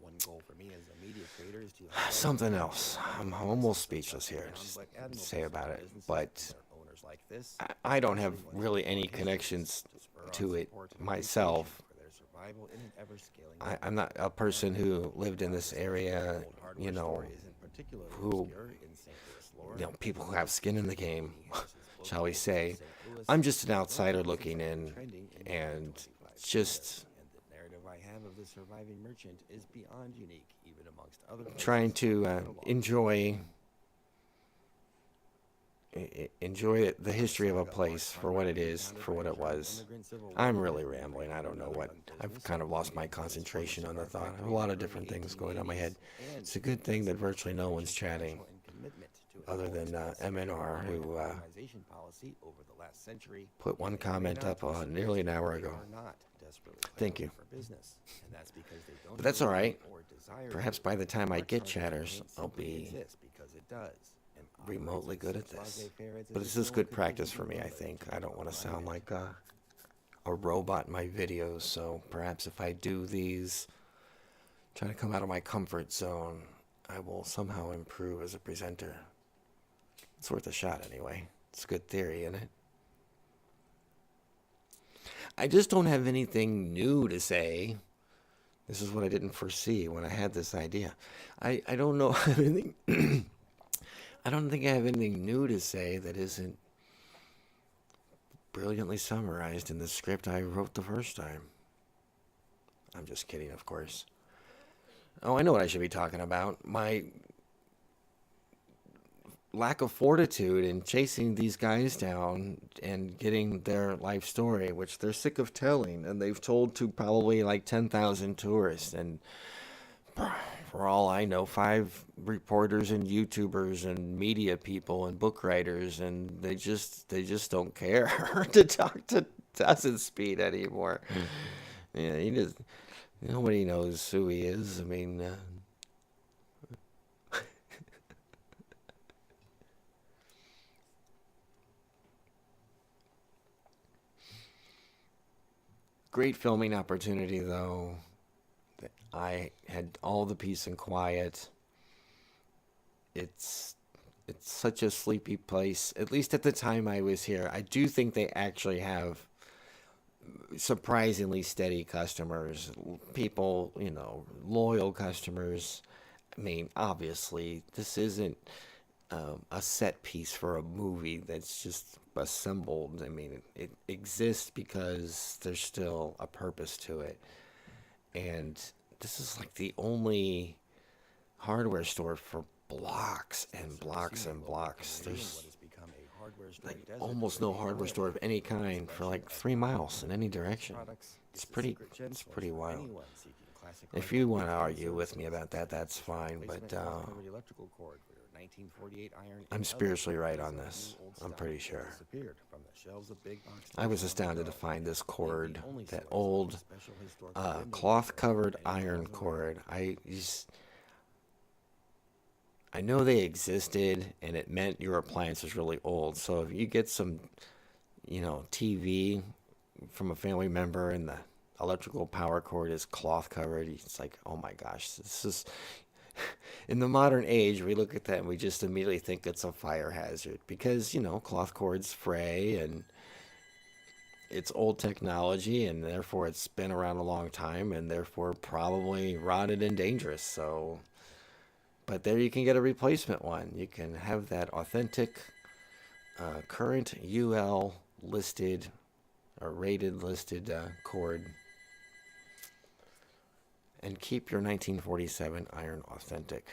One goal for me as a media creator is to highlight something the else. I'm businesses almost that speechless are here around, just but to admirable say about it, businesses but and their owners like this, I don't have especially when really they any support connections businesses to spur on to it support and myself. appreciation for their survival in an ever-scaling I'm not a person who lived in this area, Old hardware store isn't particularly who, obscure in St. Louis lore. people who have skin in the game, He has his book shall we over say. St. Louis, I'm just an and outsider Lord looking is in, trending in and 25 just and the narrative I have of the surviving merchant is beyond unique, even amongst other trying places to that belong enjoy the history of a place for what it is, for what it was. I'm really rambling. I don't know what. I've kind of lost my concentration on the thought. I have a lot of different things going on in my head. It's a good thing that virtually no one's chatting, other than MNR, who put one comment up nearly an hour ago. Thank you. But that's all right. Perhaps by the time I get chatters, I'll be remotely good at this. But this is good practice for me, I think. I don't want to sound like a robot in my videos, so perhaps if I do these, try to come out of my comfort zone, I will somehow improve as a presenter. It's worth a shot anyway. It's a good theory, isn't it? I just don't have anything new to say This is what I didn't foresee when I had this idea. I don't know anything. I don't think I have anything new to say that isn't brilliantly summarized in the script I wrote the first time. I'm just kidding, of course. Oh, I know what I should be talking about. My lack of fortitude in chasing these guys down and getting their life story, which they're sick of telling, and they've told to probably like 10,000 tourists, and for all I know, 5 reporters and YouTubers and media people and book writers, and they just don't care to talk to Dozenspeed anymore. Yeah, nobody knows who he is. I mean, great filming opportunity, though. I had all the peace and quiet. It's such a sleepy place, at least at the time I was here. I do think they actually have surprisingly steady customers, people, loyal customers. I mean, obviously, this isn't a set piece for a movie that's just assembled. I mean, it exists because there's still a purpose to it. And this is like the only hardware store for blocks and blocks and blocks. There's like almost no hardware store of any kind for like 3 miles in any direction. It's pretty wild. If you want to argue with me about that, that's fine. But I'm spiritually right on this. I'm pretty sure. I was astounded to find this cord, that old cloth-covered iron cord. I know they existed, and it meant your appliance was really old. So if you get some, TV from a family member and the electrical power cord is cloth covered, it's like, oh my gosh, this is... In the modern age, we look at that and we just immediately think it's a fire hazard because, cloth cords fray and it's old technology, and therefore it's been around a long time and therefore probably rotted and dangerous. So... But there you can get a replacement one. You can have that authentic, current UL listed or rated listed cord and keep your 1947 iron authentic.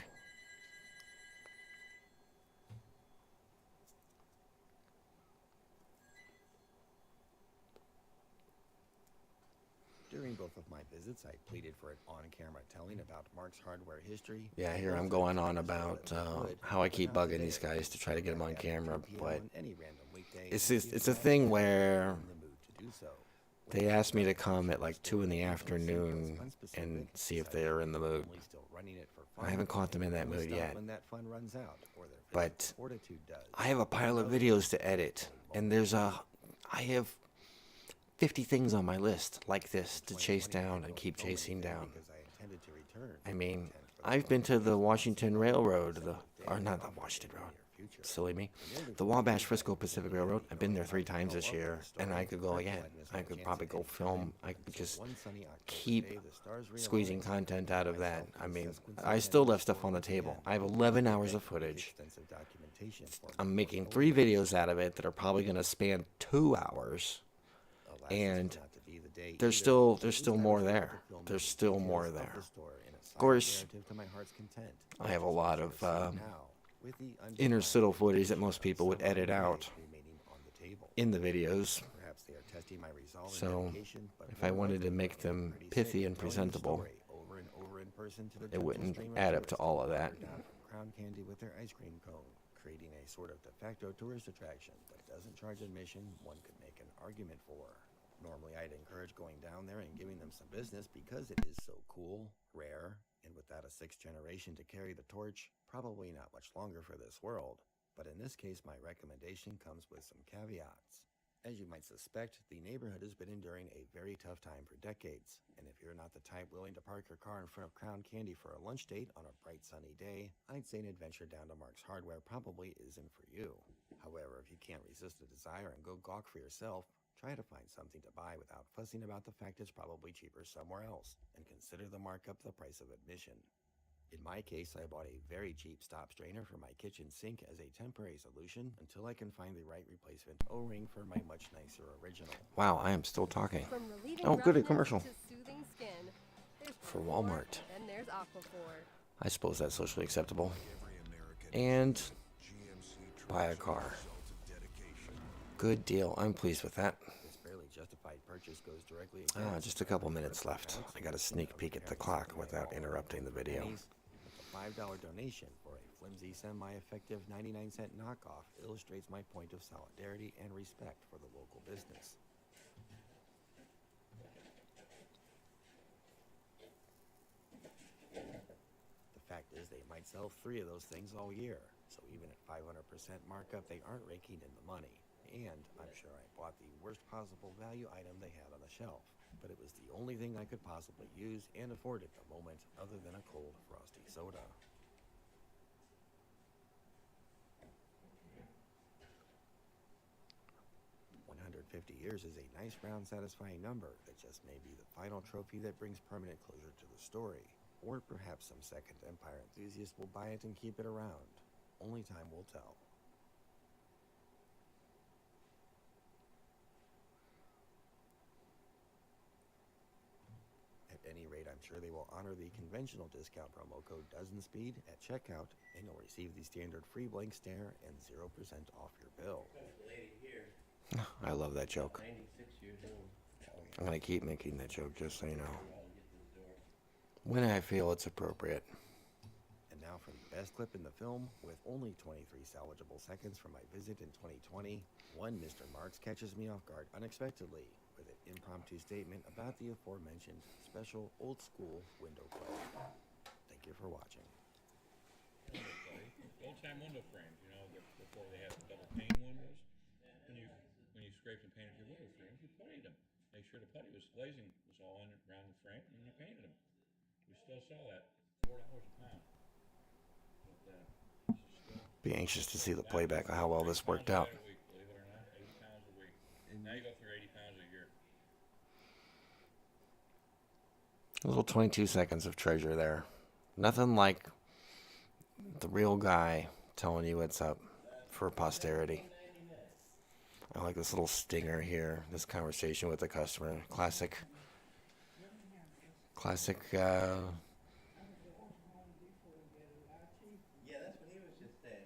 During both of my visits, I pleaded for an on-camera telling about Mark's hardware history. Yeah, here I'm going on about how I keep bugging these guys to try to get them on camera, but it's a thing where they asked me to come at like 2 in the afternoon and see if they're in the mood. I haven't caught them in that mood yet, but I have a pile of videos to edit, and I have 50 things on my list like this to chase down and keep chasing down. I mean, I've been to the Washington Railroad, not the Washington Road, silly me, the Wabash Frisco Pacific Railroad. I've been there 3 times this year, and I could go again. I could probably go film. I could just keep squeezing content out of that. I mean, I still left stuff on the table. I have 11 hours of footage. I'm making 3 videos out of it that are probably going to span 2 hours. And there's still more there. There's still more there. Of course, I have a lot of interstitial footage that most people would edit out in the videos. So if I wanted to make them pithy and presentable, it wouldn't add up to all of that. Crown Candy with their ice cream cone, creating a sort of de facto tourist attraction that doesn't charge admission one could make an argument for. Normally, I'd encourage going down there and giving them some business because it is so cool, rare, and without a 6th generation to carry the torch, probably not much longer for this world. But in this case, my recommendation comes with some caveats. As you might suspect, the neighborhood has been enduring a very tough time for decades, and if you're not the type willing to park your car in front of Crown Candy for a lunch date on a bright sunny day, I'd say an adventure down to Mark's Hardware probably isn't for you. However, if you can't resist the desire and go gawk for yourself, Try to find something to buy without fussing about the fact it's probably cheaper somewhere else, and consider the markup the price of admission. In my case, I bought a very cheap stop strainer for my kitchen sink as a temporary solution until I can find the right replacement O-ring for my much nicer original. Wow, I am still talking. From relieving Oh, good, a roughness commercial. to soothing skin. There's For Aquaphor, Walmart. Then there's Aquaphor. I suppose that's socially acceptable. And buy a car. Good deal. I'm pleased with that. This barely justified purchase goes directly Just a couple minutes left. I got a sneak peek at the clock without interrupting the video. A $5 donation for a flimsy, semi-effective 99-cent knockoff illustrates my point of solidarity and respect for the local business. The fact is they might sell 3 of those things all year, so even at 500% markup, they aren't raking in the money. And I'm sure I bought the worst possible value item they had on the shelf, but it was the only thing I could possibly use and afford at the moment other than a cold, frosty soda. $150 is a nice, round, satisfying number that just may be the final trophy that brings permanent closure to the story. Or perhaps some Second Empire enthusiast will buy it and keep it around. Only time will tell. At any rate, I'm sure they will honor the conventional discount promo code Dozenspeed at checkout, and you'll receive the standard free blank stare and 0% off your bill. I love that joke. I'm going to keep making that joke, just so you know. When I feel it's appropriate. And now for the best clip in the film, with only 23 salvageable seconds from my visit in 2020, one Mr. Marks catches me off guard unexpectedly with an impromptu statement about the aforementioned special old-school window play. Thank you for watching. Old-time window frames, you know, before they had the double pane windows. When you scraped and painted your window frames, you puttied them. Make sure the putty glazing was all in around the frame, and you painted them. We still sell that, $4 a pound. But, Be anxious to see the playback of how well this worked out. believe it or not, 80 pounds a week. Now you go through 80 pounds a year. A little 22 seconds of treasure there. Nothing like the real guy telling you what's up for posterity. I like this little stinger here, this conversation with the customer. Classic,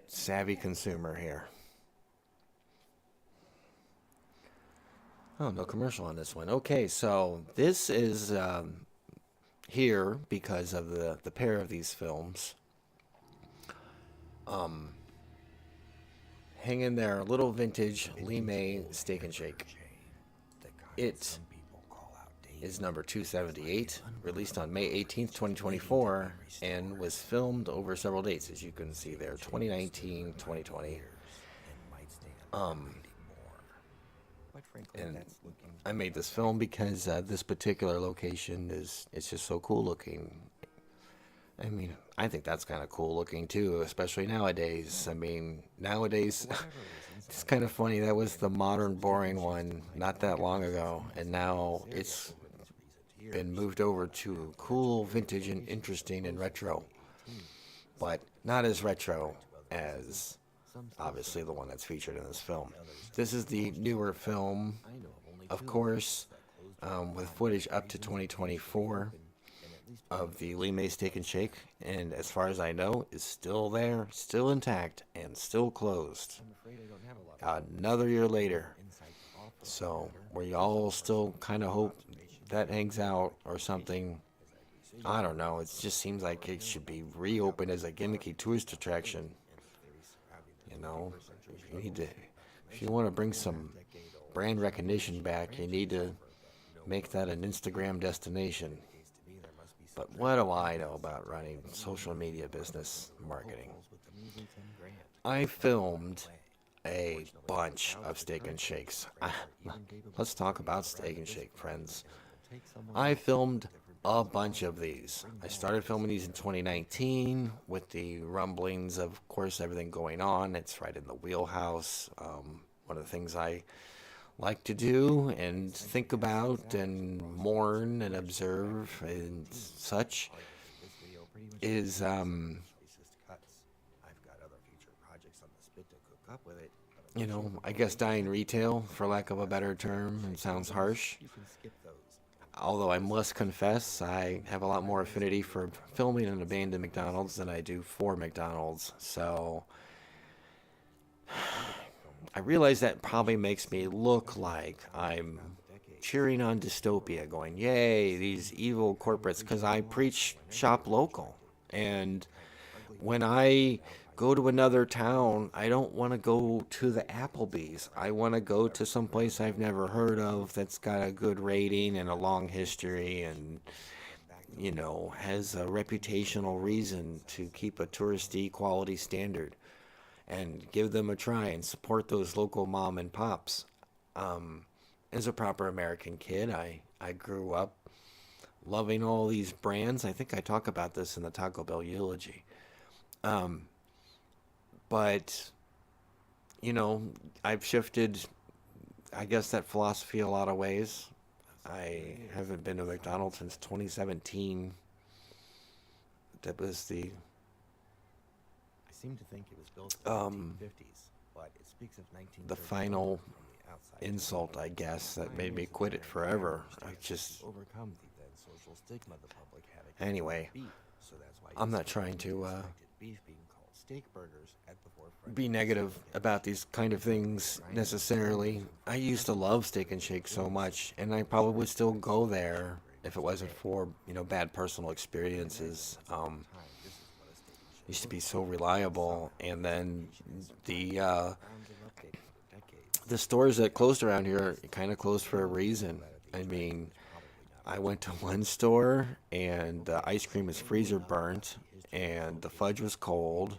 savvy consumer here. Oh, no commercial on this one. Okay, so this is here because of the pair of these films. Hang in there, a little vintage Lee May Steak and Shake. It is number 278, released on May 18th, 2024, and was filmed over several dates, as you can see there, 2019, 2020. And I made this film because this particular location it's just so cool looking. I mean, I think that's kind of cool looking too, especially nowadays. I mean, nowadays, it's kind of funny. That was the modern, boring one not that long ago, and now it's been moved over to cool, vintage, and interesting and retro. But not as retro as, obviously, the one that's featured in this film. This is the newer film, of course, with footage up to 2024. Of the Lee May Steak and Shake, and as far as I know, is still there, still intact, and still closed. Another year later. So, we all still kind of hope that hangs out or something. I don't know, it just seems like it should be reopened as a gimmicky tourist attraction. You know, you need to, if you want to bring some brand recognition back, you need to make that an Instagram destination. But what do I know about running social media business marketing? I filmed a bunch of Steak and Shakes. Let's talk about Steak and Shake, friends. I filmed a bunch of these. I started filming these in 2019 with the rumblings, of course, everything going on. It's right in the wheelhouse. One of the things I like to do and think about and mourn and observe and such is you know, I guess dying retail, for lack of a better term. It sounds harsh. Although I must confess, I have a lot more affinity for filming an abandoned McDonald's than I do for McDonald's. So I realize that probably makes me look like I'm cheering on dystopia, going, yay, these evil corporates, because I preach shop local. And when I go to another town, I don't want to go to the Applebee's. I want to go to some place I've never heard of that's got a good rating and a long history and, you know, has a reputational reason to keep a touristy quality standard and give them a try and support those local mom and pops. As a proper American kid, I grew up loving all these brands. I think I talk about this in the Taco Bell eulogy. But, you know, I've shifted, I guess, that philosophy a lot of ways. I haven't been to McDonald's since 2017. That was the I seem to think it was built in the 1950s, but it speaks of the final insult, I guess, that made me quit it forever. I just overcome the then social stigma the public had against anyway. beef, so that's why I'm not trying to beef being called steak burgers at the forefront. be negative about these kind of things necessarily. I used to love Steak and Shake so much, and I probably would still go there if it wasn't for, you know, bad personal experiences. Used to be so reliable, and then the stores that closed around here kind of closed for a reason. I mean, I went to one store and the ice cream was freezer burnt and the fudge was cold.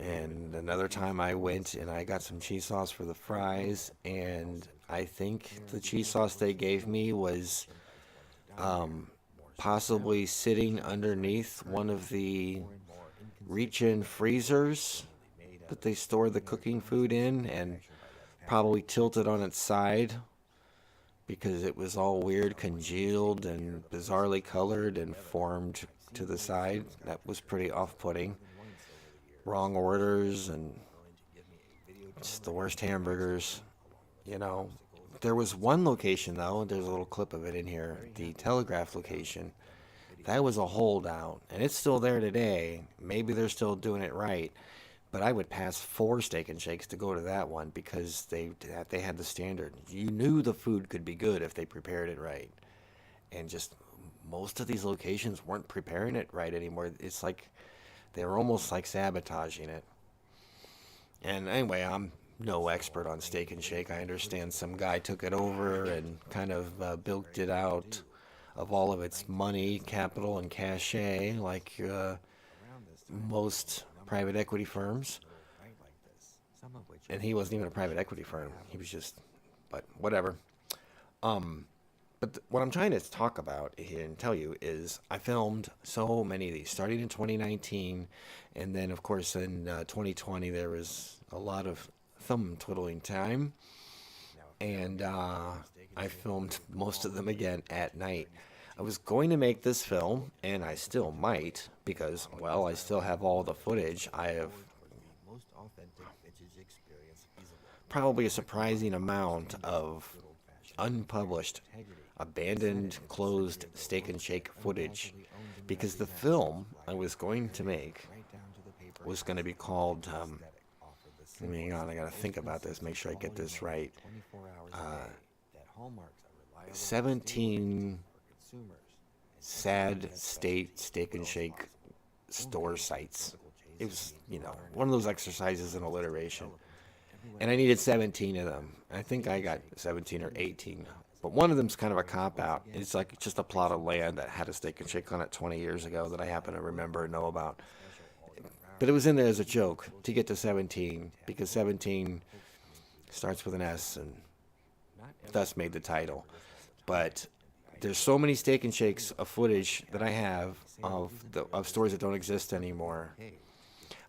And another time I went and I got some cheese sauce for the fries, and I think the cheese sauce they gave me was possibly sitting underneath one of the reach-in freezers that they store the cooking food in, and probably tilted on its side because it was all weird, congealed and bizarrely colored and formed to the side. That was pretty off-putting. Wrong orders and just the worst hamburgers, you know. There was one location, though, there's a little clip of it in here, the Telegraph location. That was a holdout, and it's still there today. Maybe they're still doing it right. But I would pass 4 Steak and Shakes to go to that one because they had the standard. You knew the food could be good if they prepared it right. And just most of these locations weren't preparing it right anymore. It's like they were almost like sabotaging it. And anyway, I'm no expert on Steak and Shake. I understand some guy took it over and kind of bilked it out of all of its money, capital, and cachet, like most private equity firms. And he wasn't even a private equity firm. He was just, but whatever. But what I'm trying to talk about here and tell you is I filmed so many of these, starting in 2019, and then, of course, in 2020, there was a lot of thumb twiddling time, and I filmed most of them again at night. I was going to make this film, and I still might, because, well, I still have all the footage. I have probably a surprising amount of unpublished, abandoned, closed Steak and Shake footage, because the film I was going to make was going to be called, hang on, I got to think about this, make sure I get this right, 17 sad state Steak and Shake store sites. It was, you know, one of those exercises in alliteration. And I needed 17 of them. I think I got 17 or 18. But one of them's kind of a cop-out. It's like just a plot of land that had a Steak and Shake on it 20 years ago that I happen to remember and know about. But it was in there as a joke to get to 17, because 17 starts with an S and thus made the title. But there's so many Steak and Shakes of footage that I have of stores that don't exist anymore.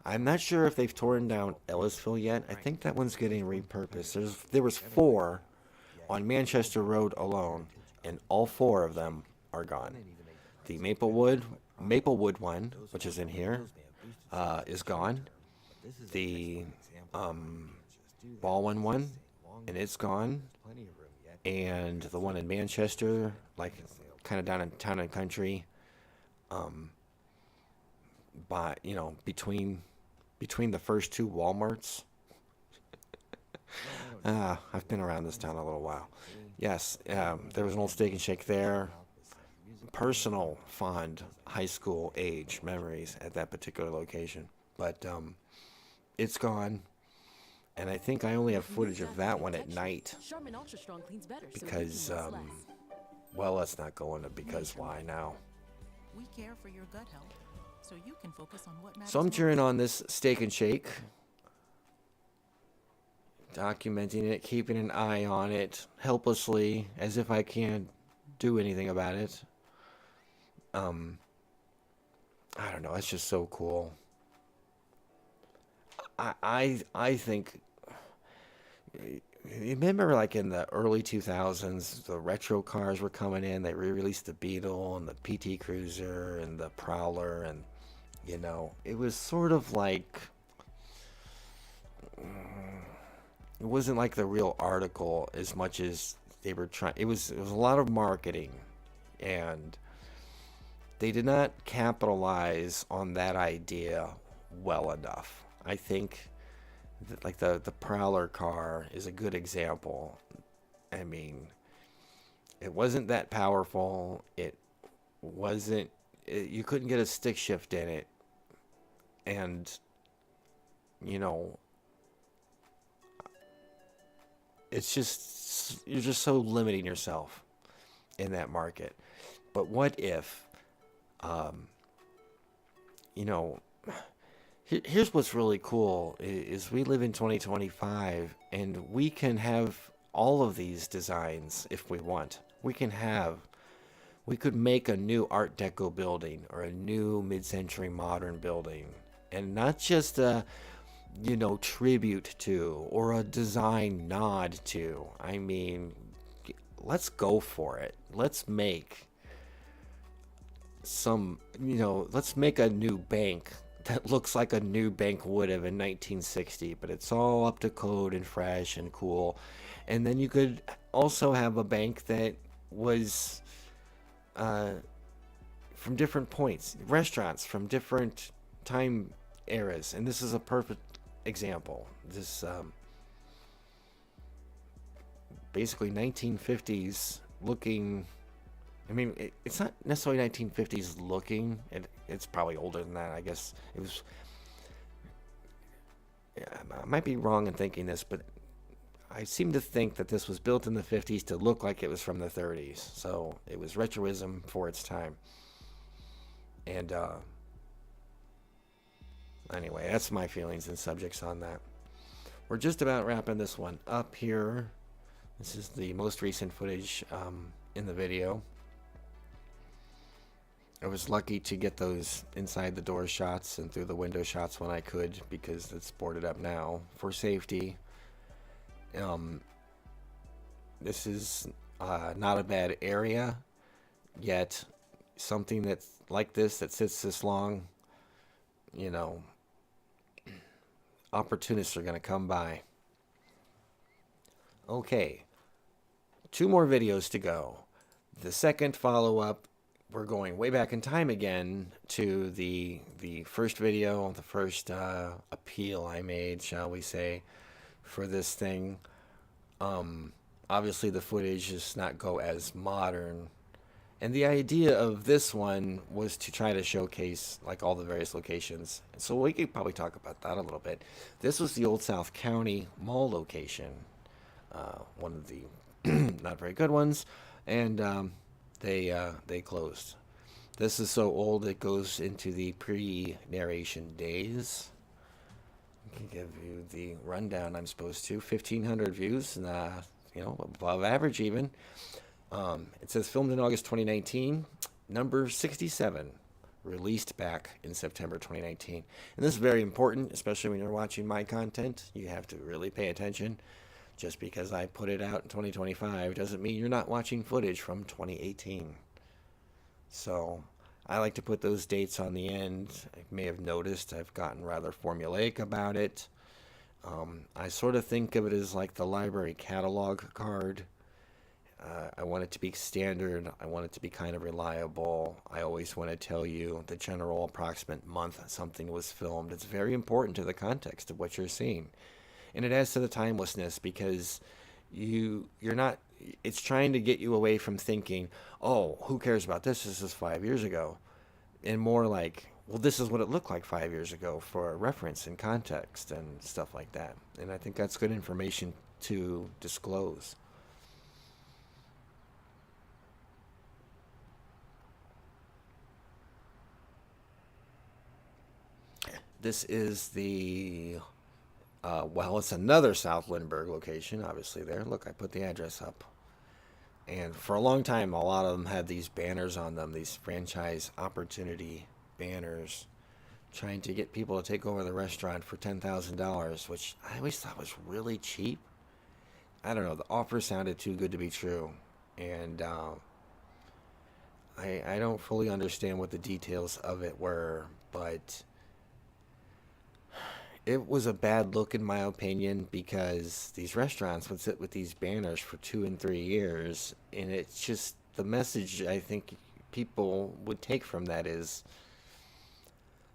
I'm not sure if they've torn down Ellisville yet. I think that one's getting repurposed. There was 4 on Manchester Road alone, and all 4 of them are gone. The Maplewood one, which is in here, is gone. The Baldwin one, and it's gone. And the one in Manchester, like kind of down in Town and Country, by between the first 2 Walmarts. I've been around this town a little while. Yes, there was an old Steak and Shake there. Personal fond high school age memories at that particular location, but it's gone. And I think I only have footage of that one at night because, well, let's not go into because why now. We care for your gut health, so you can focus on what matters. So I'm cheering on this Steak and Shake, documenting it, keeping an eye on it, helplessly, as if I can't do anything about it. I don't know, it's just so cool. I think, remember like in the early 2000s, the retro cars were coming in. They re-released the Beetle and the PT Cruiser and the Prowler, and it was sort of like, it wasn't like the real article as much as they were trying. It was a lot of marketing, and they did not capitalize on that idea well enough. I think that, like, the Prowler car is a good example. I mean, it wasn't that powerful. You couldn't get a stick shift in it. And, it's just, you're just so limiting yourself in that market. But what if, here's what's really cool is we live in 2025 and we can have all of these designs if we want. We could make a new Art Deco building or a new mid-century modern building, and not just a tribute to or a design nod to. I mean, let's go for it. Let's make let's make a new bank that looks like a new bank would have in 1960, but it's all up to code and fresh and cool. And then you could also have a bank that was from different points, restaurants from different time eras, and this is a perfect example. This basically 1950s looking. I mean, it's not necessarily 1950s looking. It's probably older than that. I guess it was. I might be wrong in thinking this, but I seem to think that this was built in the 50s to look like it was from the 30s. So it was retroism for its time. And anyway, that's my feelings and subjects on that. We're just about wrapping this one up here. This is the most recent footage in the video. I was lucky to get those inside the door shots and through the window shots when I could, because it's boarded up now for safety. This is not a bad area, yet something that's like this, that sits this long, opportunists are going to come by. Okay, 2 more videos to go. The second follow-up, we're going way back in time again to the first video, the first appeal I made, shall we say, for this thing. Obviously the footage does not go as modern, and the idea of this one was to try to showcase like all the various locations. So we could probably talk about that a little bit. This was the Old South County Mall location, one of the not very good ones, and they closed. This is so old it goes into the pre-narration days. I can give you the rundown I'm supposed to. 1,500 views, and above average even. It says filmed in August 2019, number 67, released back in September 2019. And this is very important, especially when you're watching my content. You have to really pay attention Just because I put it out in 2025 doesn't mean you're not watching footage from 2018. So I like to put those dates on the end. You may have noticed I've gotten rather formulaic about it. I sort of think of it as like the library catalog card. I want it to be standard. I want it to be kind of reliable. I always want to tell you the general approximate month something was filmed. It's very important to the context of what you're seeing. And it adds to the timelessness because you're not, it's trying to get you away from thinking, oh, who cares about this? This is 5 years ago. And more like, well, this is what it looked like 5 years ago for reference and context and stuff like that. And I think that's good information to disclose. This is the, well, it's another South Lindbergh location, obviously there. Look, I put the address up. And for a long time, a lot of them had these banners on them, these franchise opportunity banners, trying to get people to take over the restaurant for $10,000, which I always thought was really cheap. I don't know, the offer sounded too good to be true. And I don't fully understand what the details of it were, but it was a bad look in my opinion because these restaurants would sit with these banners for 2 and 3 years, and it's just the message I think people would take from that is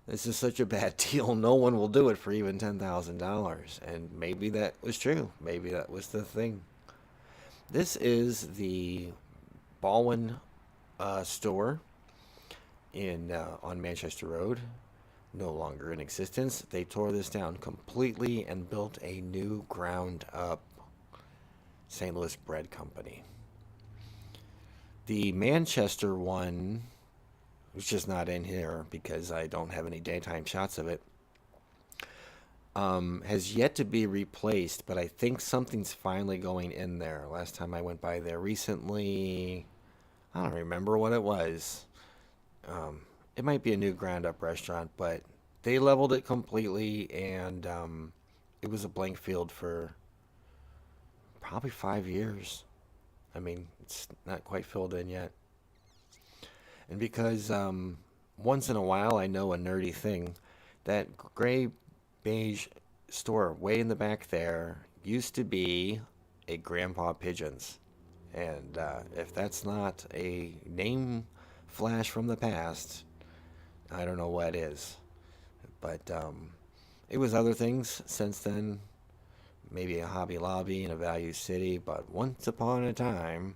this is such a bad deal, no one will do it for even $10,000. And maybe that was true, maybe that was the thing. This is the Baldwin store in on Manchester Road. No longer in existence. They tore this down completely and built a new ground up St. Louis bread company. The Manchester one, which is not in here because I don't have any daytime shots of it, has yet to be replaced, but I think something's finally going in there. Last time I went by there recently, I don't remember what it was. It might be a new ground up restaurant, but they leveled it completely, and it was a blank field for probably 5 years. I mean, it's not quite filled in yet. And because once in a while I know a nerdy thing, that gray beige store way in the back there used to be a Grandpa Pigeons. And if that's not a name flash from the past, I don't know what is. But it was other things since then. Maybe a Hobby Lobby in a Value City. But once upon a time,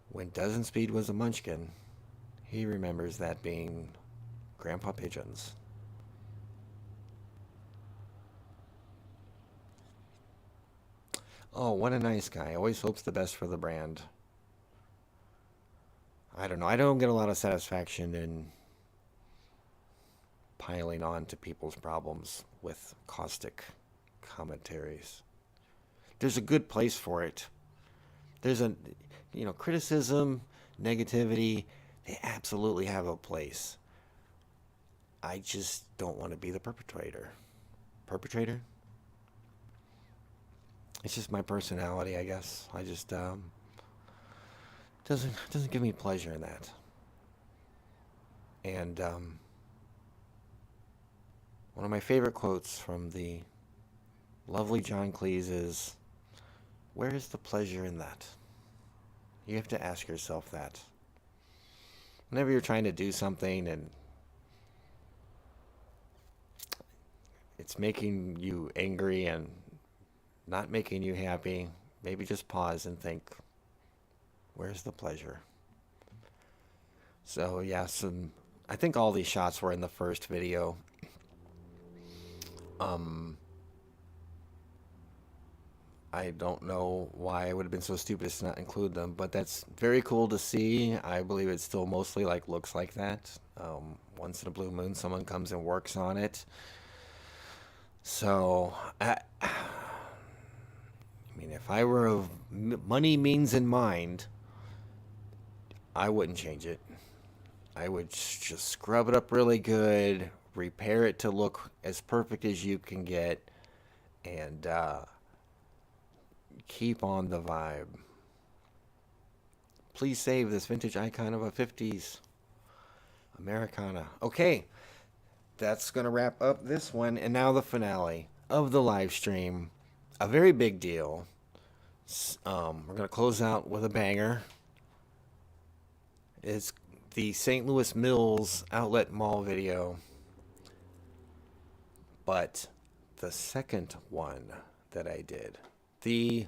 when Dozenspeed was a munchkin, he remembers that being Grandpa Pigeons. Oh, what a nice guy. Always hopes the best for the brand. I don't know. I don't get a lot of satisfaction in piling on to people's problems with caustic commentaries. There's a good place for it. There's a, criticism, negativity, they absolutely have a place. I just don't want to be the perpetrator. Perpetrator? It's just my personality, I guess. I just doesn't give me pleasure in that. And one of my favorite quotes from the lovely John Cleese is, "Where is the pleasure in that?" You have to ask yourself that. Whenever you're trying to do something and it's making you angry and not making you happy, maybe just pause and think, where's the pleasure? So yeah, I think all these shots were in the first video. I don't know why I would have been so stupid as to not include them, but that's very cool to see. I believe it still mostly looks like that. Once in a blue moon, someone comes and works on it. So, I mean, if I were of money, means in mind, I wouldn't change it. I would just scrub it up really good, repair it to look as perfect as you can get, and keep on the vibe. Please save this vintage icon of a 50s Americana. Okay, that's going to wrap up this one. And now the finale of the live stream. A very big deal. We're going to close out with a banger. It's the St. Louis Mills Outlet Mall video. But the second one that I did, the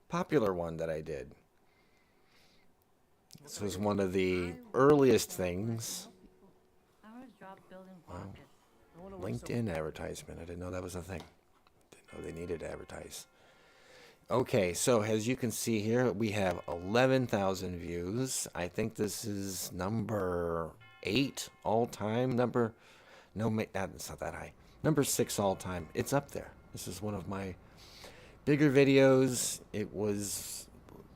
popular one that I did, this was one of the earliest things. Wow. LinkedIn advertisement. I didn't know that was a thing. Didn't know they needed to advertise. Okay, so as you can see here, we have 11,000 views. I think this is number 8 all time. No, it's not that high. Number 6 all time. It's up there. This is one of my bigger videos. It was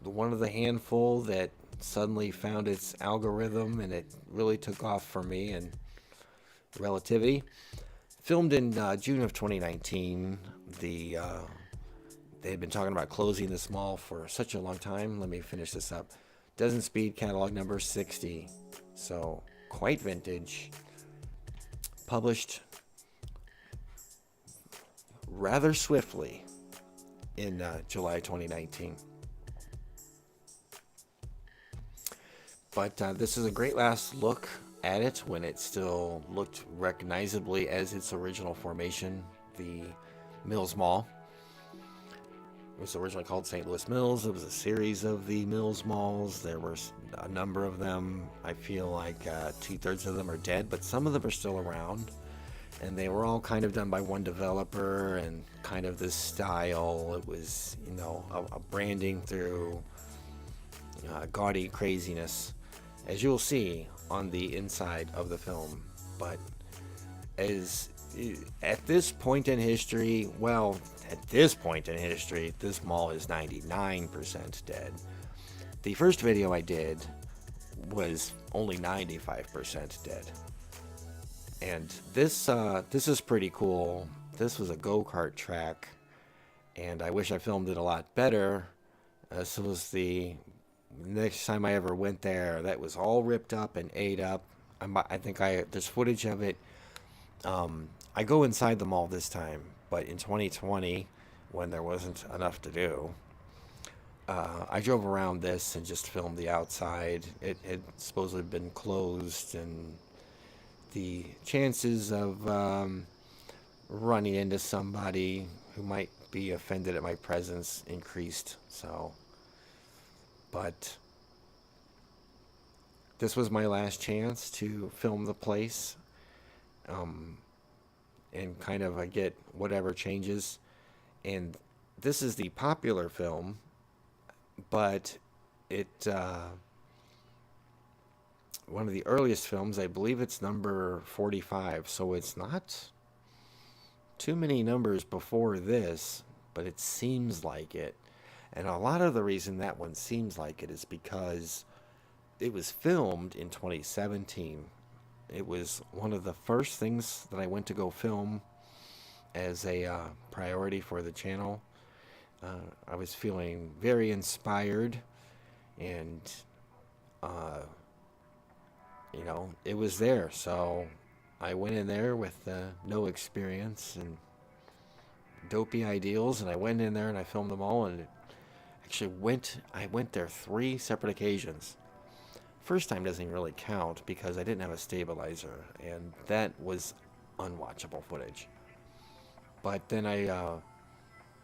one of the handful that suddenly found its algorithm, and it really took off for me and relativity. Filmed in June of 2019. They had been talking about closing this mall for such a long time. Let me finish this up. Dozenspeed catalog number 60. So quite vintage. Published rather swiftly in July 2019. But this is a great last look at it when it still looked recognizably as its original formation, the Mills Mall. It was originally called St. Louis Mills. It was a series of the Mills Malls. There were a number of them. I feel like 2/3 of them are dead, but some of them are still around. And they were all kind of done by one developer and kind of this style. It was, you know, a branding through gaudy craziness, as you'll see on the inside of the film. But at this point in history, this mall is 99% dead. The first video I did was only 95% dead. And this is pretty cool. This was a go-kart track, and I wish I filmed it a lot better. This was the next time I ever went there. That was all ripped up and ate up. I think there's footage of it. I go inside the mall this time, but in 2020, when there wasn't enough to do, I drove around this and just filmed the outside. It had supposedly been closed, and the chances of running into somebody who might be offended at my presence increased. But this was my last chance to film the place, and kind of get whatever changes. And this is the popular film, but it one of the earliest films. I believe it's number 45, so it's not too many numbers before this, but it seems like it. And a lot of the reason that one seems like it is because it was filmed in 2017. It was one of the first things that I went to go film as a priority for the channel. I was feeling very inspired, and you know, it was there. So I went in there with no experience and dopey ideals, and I went in there and I filmed them all. And I went there 3 separate occasions. First time doesn't really count because I didn't have a stabilizer, and that was unwatchable footage. But then I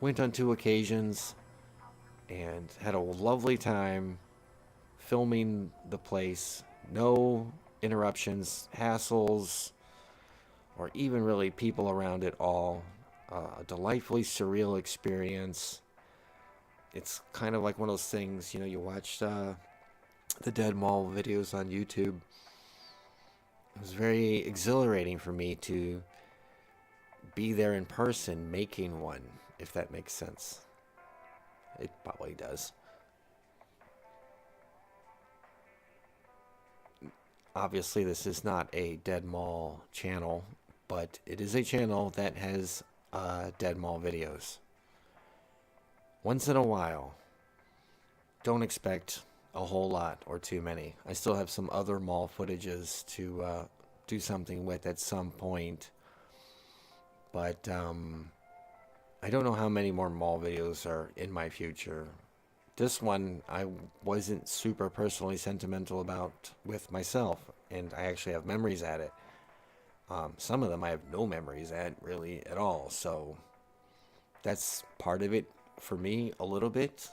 went on 2 occasions and had a lovely time filming the place. No interruptions, hassles, or even really people around at all. A delightfully surreal experience. It's kind of like one of those things, you know, you watch the Dead Mall videos on YouTube. It was very exhilarating for me to be there in person making one, if that makes sense. It probably does. Obviously, this is not a Dead Mall channel, but it is a channel that has Dead Mall videos. once in a while. Don't expect a whole lot or too many. I still have some other mall footages to do something with at some point. But I don't know how many more mall videos are in my future. This one I wasn't super personally sentimental about with myself, and I actually have memories at it. Some of them I have no memories at really at all, so that's part of it for me a little bit.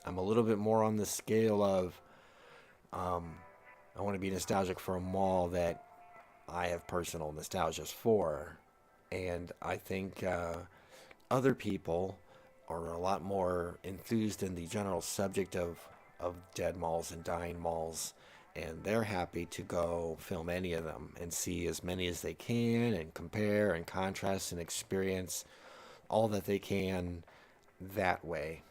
I'm a little bit more on the scale of I want to be nostalgic for a mall that I have personal nostalgia for, and I think other people are a lot more enthused in the general subject of dead malls and dying malls, and they're happy to go film any of them and see as many as they can and compare and contrast and experience all that they can that way.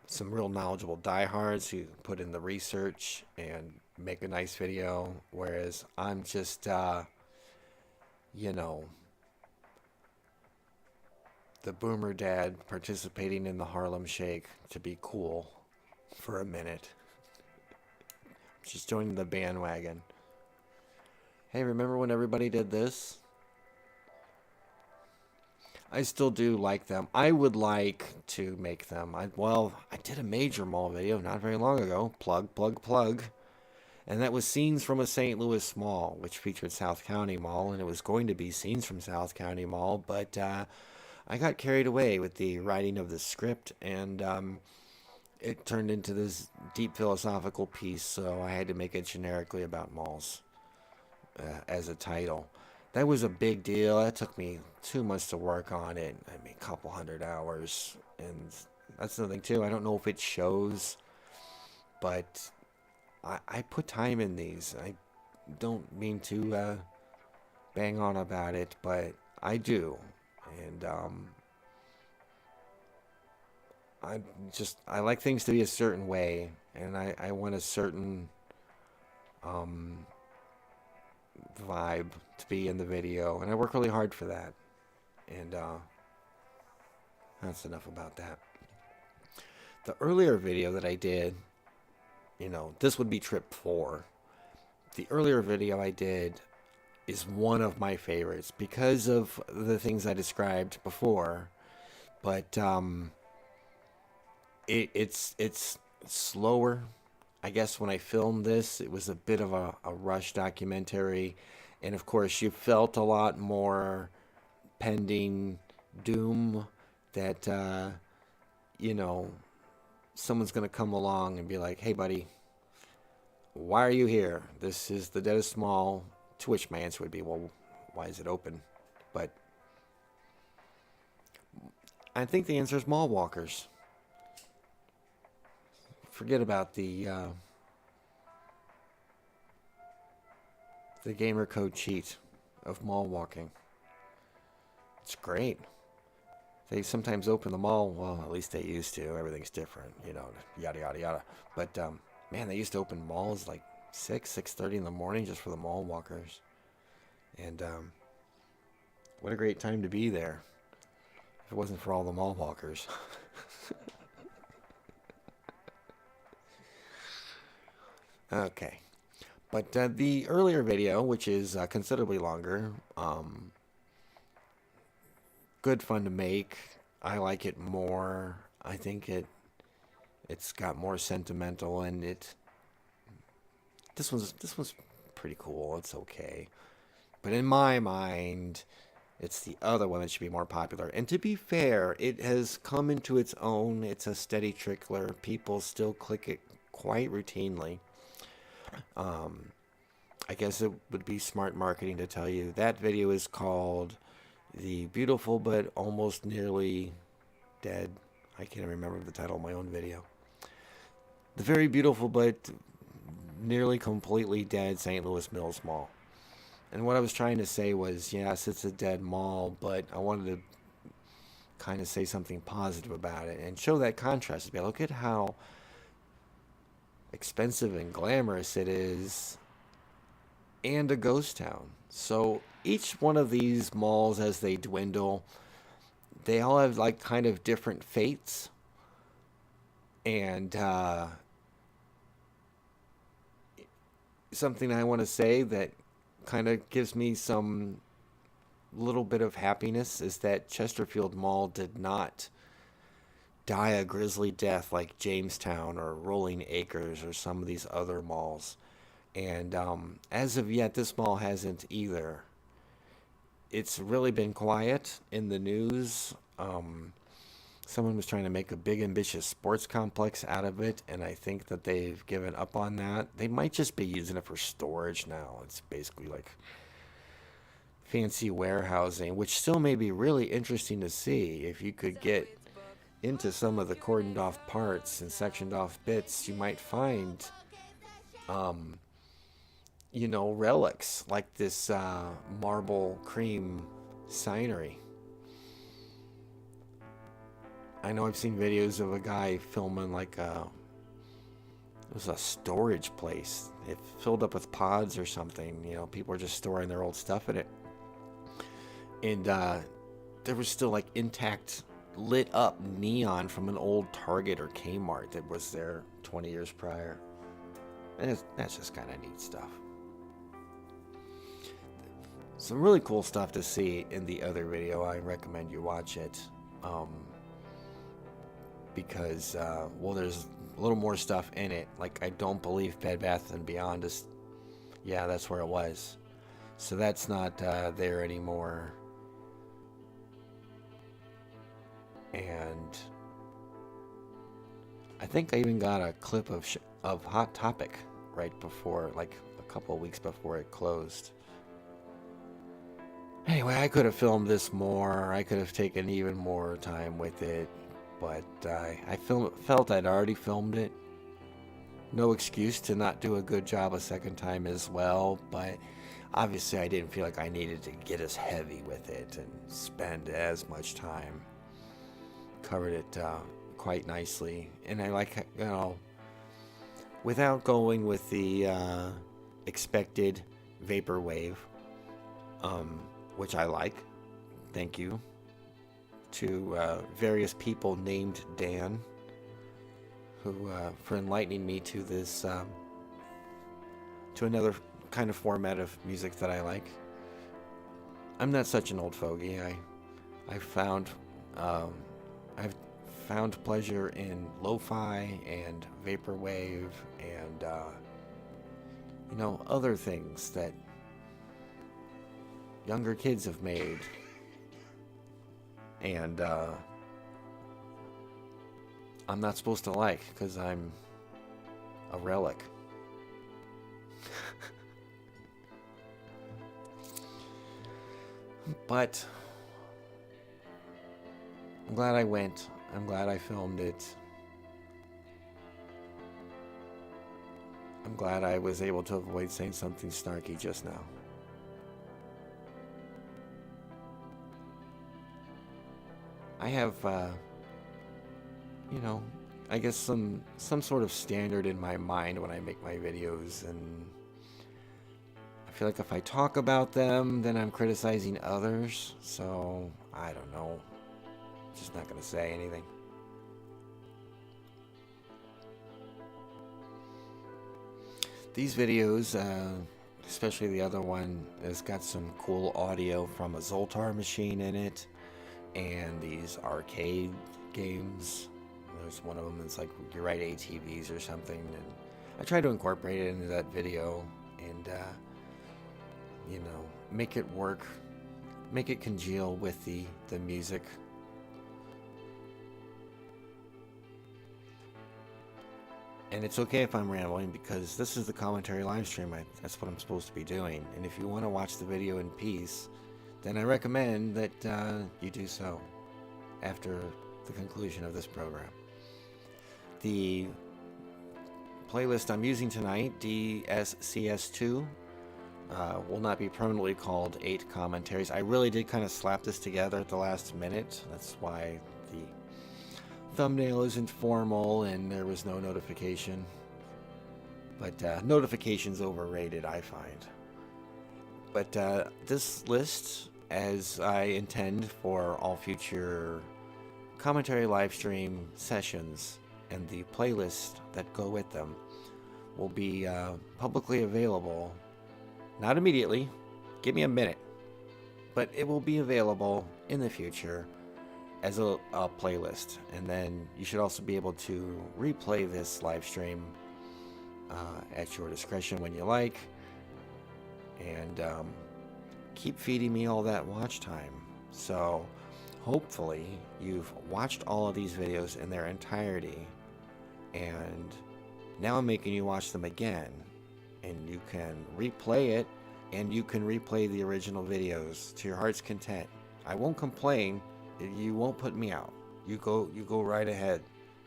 Some real knowledgeable diehards who put in the research and make a nice video, whereas I'm just, you know, the boomer dad participating in the Harlem Shake to be cool for a minute. Just joining the bandwagon. Hey, remember when everybody did this? I still do like them. I would like to make them. I did a major mall video not very long ago. Plug. And that was scenes from a St. Louis mall, which featured South County Mall, and it was going to be scenes from South County Mall, but I got carried away with the writing of the script, and it turned into this deep philosophical piece, so I had to make it generically about malls as a title. That was a big deal. That took me 2 months to work on it. I mean, a couple hundred hours. And that's the thing, too. I don't know if it shows, but I put time in these. I don't mean to bang on about it, but I do. And I like things to be a certain way, and I want a certain vibe to be in the video, and I work really hard for that. And that's enough about that. The earlier video that I did, you know, this would be trip 4. The earlier video I did is one of my favorites because of the things I described before, but it's slower. I guess when I filmed this, it was a bit of a rush documentary, and of course you felt a lot more pending doom that you know, someone's gonna come along and be like, hey buddy, why are you here? This is the deadest mall. To which my answer would be, well, why is it open? But I think the answer is mall walkers. Forget about the gamer code cheat of mall walking. It's great. They sometimes open the mall, well, at least they used to. Everything's different, you know, yada, yada, yada. But, man, they used to open malls like 6:30 in the morning just for the mall walkers. And what a great time to be there if it wasn't for all the mall walkers. Okay. But the earlier video, which is considerably longer, good fun to make. I like it more. I think it's got more sentimental, and this one's pretty cool. It's okay. But in my mind, it's the other one that should be more popular. And to be fair, it has come into its own. It's a steady trickler. People still click it quite routinely. I guess it would be smart marketing to tell you that video is called The Beautiful But Almost Nearly Dead. I can't remember the title of my own video. The Very Beautiful But Nearly Completely Dead St. Louis Mills Mall. And what I was trying to say was, yes, it's a dead mall, but I wanted to kind of say something positive about it and show that contrast. Look at how expensive and glamorous it is, and a ghost town. So each one of these malls, as they dwindle, they all have like kind of different fates. And something I want to say that kind of gives me some little bit of happiness is that Chesterfield Mall did not die a grisly death like Jamestown or Rolling Acres or some of these other malls. And as of yet, this mall hasn't either. It's really been quiet in the news. Someone was trying to make a big, ambitious sports complex out of it, and I think that they've given up on that. They might just be using it for storage now. It's basically like fancy warehousing, which still may be really interesting to see. If you could get into some of the cordoned off parts and sectioned off bits, you might find, you know, relics like this marble cream signery. I know I've seen videos of a guy filming like it was a storage place. It filled up with pods or something. You know, people are just storing their old stuff in it. And there was still like intact, lit up neon from an old Target or Kmart that was there 20 years prior. And that's just kind of neat stuff. Some really cool stuff to see in the other video. I recommend you watch it. Because, well, there's a little more stuff in it. Like, I don't believe Bed Bath & Beyond is... Yeah, that's where it was. So that's not there anymore. And I think I even got a clip of Hot Topic right before, like, a couple of weeks before it closed. Anyway, I could have filmed this more. I could have taken even more time with it. But I felt I'd already filmed it. No excuse to not do a good job a second time as well. But obviously I didn't feel like I needed to get as heavy with it and spend as much time. Covered it quite nicely. And I like, you know, without going with the expected vaporwave, which I like. Thank you to various people named Dan, who for enlightening me to this to another kind of format of music that I like. I'm not such an old fogey. I've found pleasure in lo-fi and vaporwave and you know, other things that younger kids have made. And I'm not supposed to like, because I'm a relic. But I'm glad I went. I'm glad I filmed it. I'm glad I was able to avoid saying something snarky just now. I have, you know, I guess some sort of standard in my mind when I make my videos, and I feel like if I talk about them, then I'm criticizing others, so I don't know. Just not gonna say anything. These videos, especially the other one, has got some cool audio from a Zoltar machine in it. And these arcade games. There's one of them that's like, you write ATVs or something, and I try to incorporate it into that video and you know, make it work, make it congeal with the music. And it's okay if I'm rambling, because this is the commentary live stream. That's what I'm supposed to be doing. And if you want to watch the video in peace, then I recommend that you do so after the conclusion of this program. The playlist I'm using tonight, DSCS2, will not be permanently called 8 commentaries. I really did kind of slap this together at the last minute. That's why the thumbnail isn't formal and there was no notification. But notification's overrated, I find. But this list as I intend for all future commentary live stream sessions and the playlist that go with them will be publicly available. Not immediately, give me a minute, but it will be available in the future as a playlist. And then you should also be able to replay this live stream at your discretion when you like, and keep feeding me all that watch time. So hopefully you've watched all of these videos in their entirety, and now I'm making you watch them again, and you can replay it, and you can replay the original videos to your heart's content. I won't complain. You won't put me out. You go right ahead.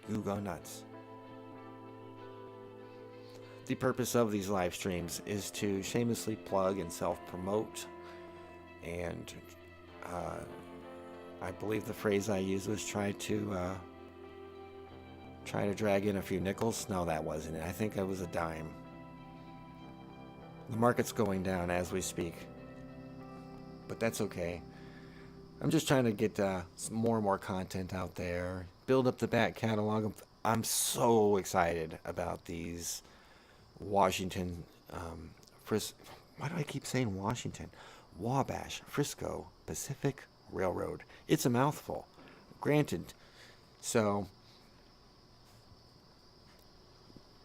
You go nuts. The purpose of these live streams is to shamelessly plug and self-promote, and I believe the phrase I used was try to drag in a few nickels. No, that wasn't it. I think it was a dime. The market's going down as we speak, but that's okay. I'm just trying to get some more and more content out there, build up the back catalog. I'm so excited about these Washington, why do I keep saying Washington? Wabash, Frisco, Pacific Railroad. It's a mouthful, granted. So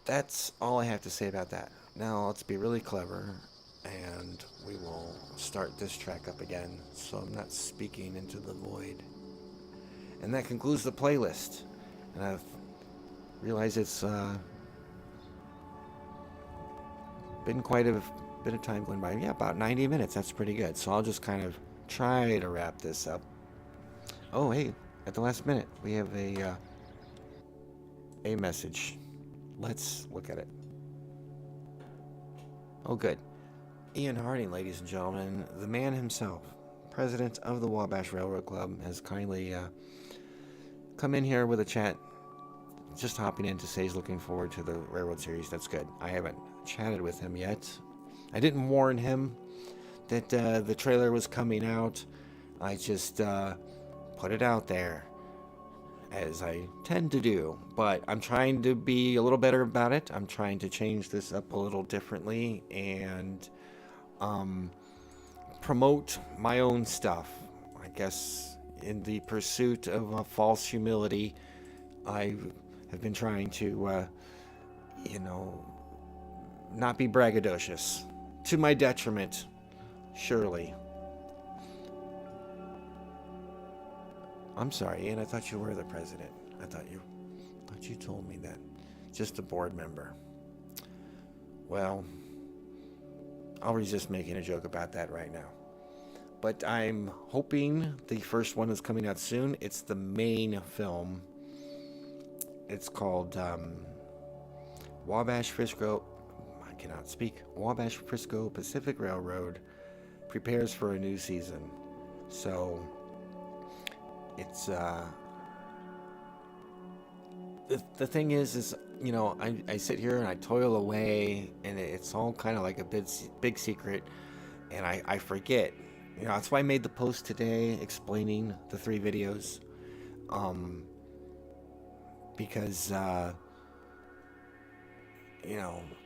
that's all I have to say about that. Now let's be really clever, and we will start this track up again so I'm not speaking into the void. And that concludes the playlist. And I've realized it's been quite a bit of time going by. Yeah, about 90 minutes. That's pretty good. So I'll just kind of try to wrap this up. Oh, hey, at the last minute, we have a message. Let's look at it. Oh, good. Ian Harding, ladies and gentlemen, the man himself, president of the Wabash Railroad Club, has kindly come in here with a chat, just hopping in to say he's looking forward to the Railroad Series. That's good. I haven't chatted with him yet. I didn't warn him that the trailer was coming out. I just put it out there, as I tend to do. But I'm trying to be a little better about it. I'm trying to change this up a little differently and promote my own stuff. I guess in the pursuit of false humility, I have been trying to, not be braggadocious. To my detriment, surely. I'm sorry, Ian. I thought you were the president. I thought you told me that. Just a board member. Well, I'll resist making a joke about that right now. But I'm hoping the first one is coming out soon. It's the main film. It's called Wabash Frisco. I cannot speak. Wabash Frisco Pacific Railroad prepares for a new season. So it's the thing is I sit here and I toil away, and it's all kind of like a big secret, and I forget. That's why I made the post today explaining the 3 videos, because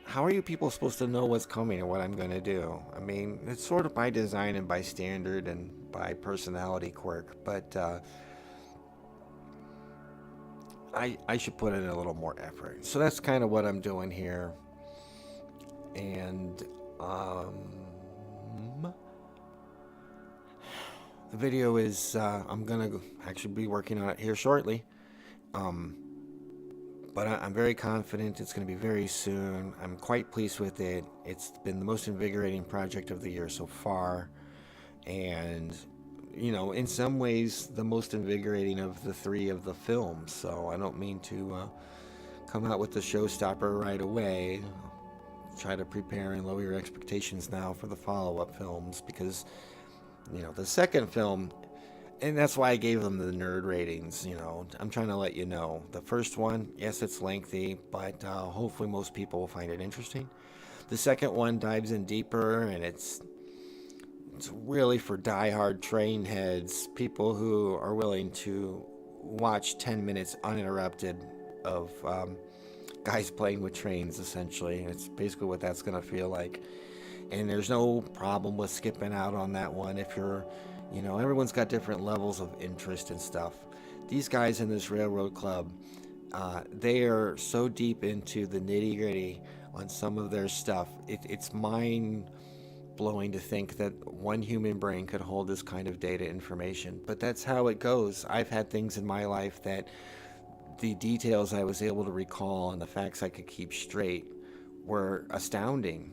how are you people supposed to know what's coming and what I'm going to do? I mean, it's sort of by design and by standard and by personality quirk, but I should put in a little more effort. So that's kind of what I'm doing here. And the video is, I'm going to actually be working on it here shortly. But I'm very confident it's going to be very soon. I'm quite pleased with it. It's been the most invigorating project of the year so far. And, in some ways, the most invigorating of the 3 of the films. So I don't mean to come out with the showstopper right away. Try to prepare and lower your expectations now for the follow-up films, because, the second film, and that's why I gave them the nerd ratings. I'm trying to let you know. The first one, yes, it's lengthy, but hopefully most people will find it interesting. The second one dives in deeper, and it's It's really for diehard train heads, people who are willing to watch 10 minutes uninterrupted of guys playing with trains, essentially. It's basically what that's going to feel like. And there's no problem with skipping out on that one if you're, everyone's got different levels of interest and stuff. These guys in this railroad club, they are so deep into the nitty gritty on some of their stuff. It's mind blowing to think that one human brain could hold this kind of data information, but that's how it goes. I've had things in my life that the details I was able to recall and the facts I could keep straight were astounding,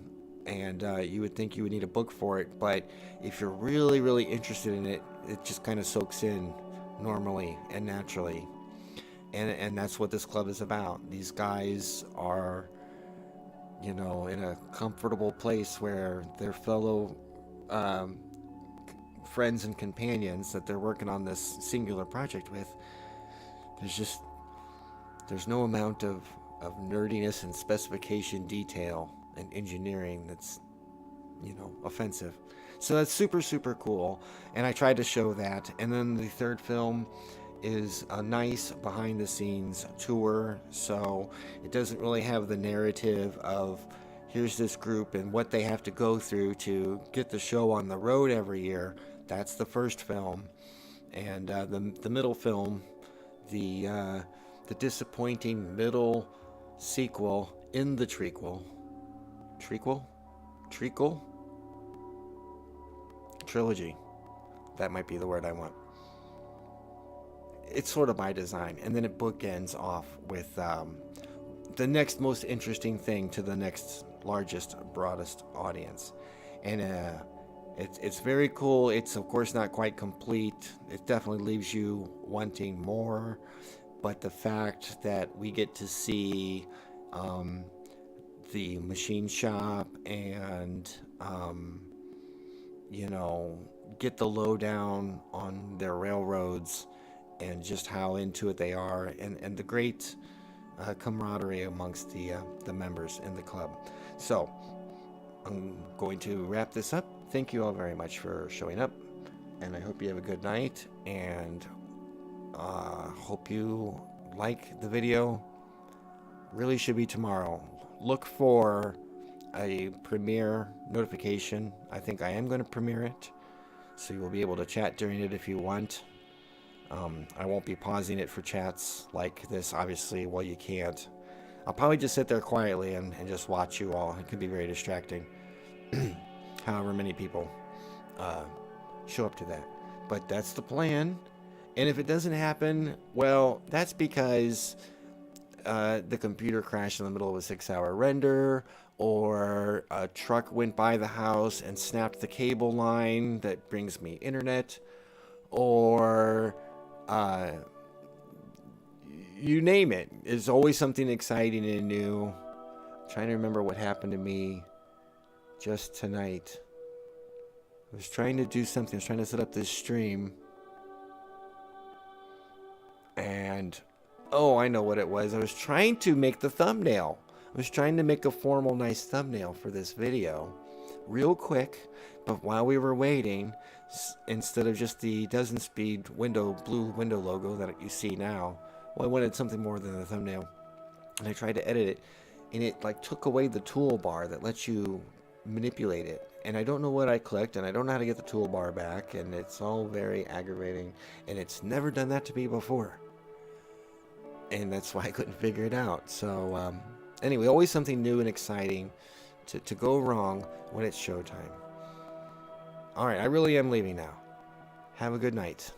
and you would think you would need a book for it, but if you're really, really interested in it, it just kind of soaks in normally and naturally. And that's what this club is about. These guys are, in a comfortable place where their fellow friends and companions that they're working on this singular project with, there's no amount of nerdiness and specification detail and engineering that's, offensive. So that's super, super cool. And I tried to show that. And then the third film is a nice behind the scenes tour, so it doesn't really have the narrative of here's this group and what they have to go through to get the show on the road every year. That's the first film. And the middle film, the disappointing middle sequel in the trequel trilogy, that might be the word I want. It's sort of by design, and then it bookends off with the next most interesting thing to the next largest, broadest audience. And it's very cool. It's of course not quite complete. It definitely leaves you wanting more, but the fact that we get to see the machine shop and get the lowdown on their railroads and just how into it they are, and the great camaraderie amongst the members in the club. So I'm going to wrap this up. Thank you all very much for showing up, and I hope you have a good night, and hope you like the video. Really should be tomorrow. Look for a premiere notification. I think I am going to premiere it, so you'll be able to chat during it if you want. I won't be pausing it for chats like this, obviously. Well, you can't. I'll probably just sit there quietly and just watch you all. It can be very distracting. However many people show up to that. But that's the plan. And if it doesn't happen, well, that's because the computer crashed in the middle of a 6-hour render, or a truck went by the house and snapped the cable line that brings me internet, or you name it. There's always something exciting and new. I'm trying to remember what happened to me just tonight. I was trying to do something. I was trying to set up this stream, and I know what it was. I was trying to make the thumbnail. I was trying to make a formal, nice thumbnail for this video real quick, but while we were waiting, instead of just the Dozenspeed blue window logo that you see now, I wanted something more than a thumbnail. And I tried to edit it, and it took away the toolbar that lets you manipulate it. And I don't know what I clicked, and I don't know how to get the toolbar back, and it's all very aggravating, and it's never done that to me before. And that's why I couldn't figure it out. So anyway, always something new and exciting to go wrong when it's showtime. All right, I really am leaving now. Have a good night.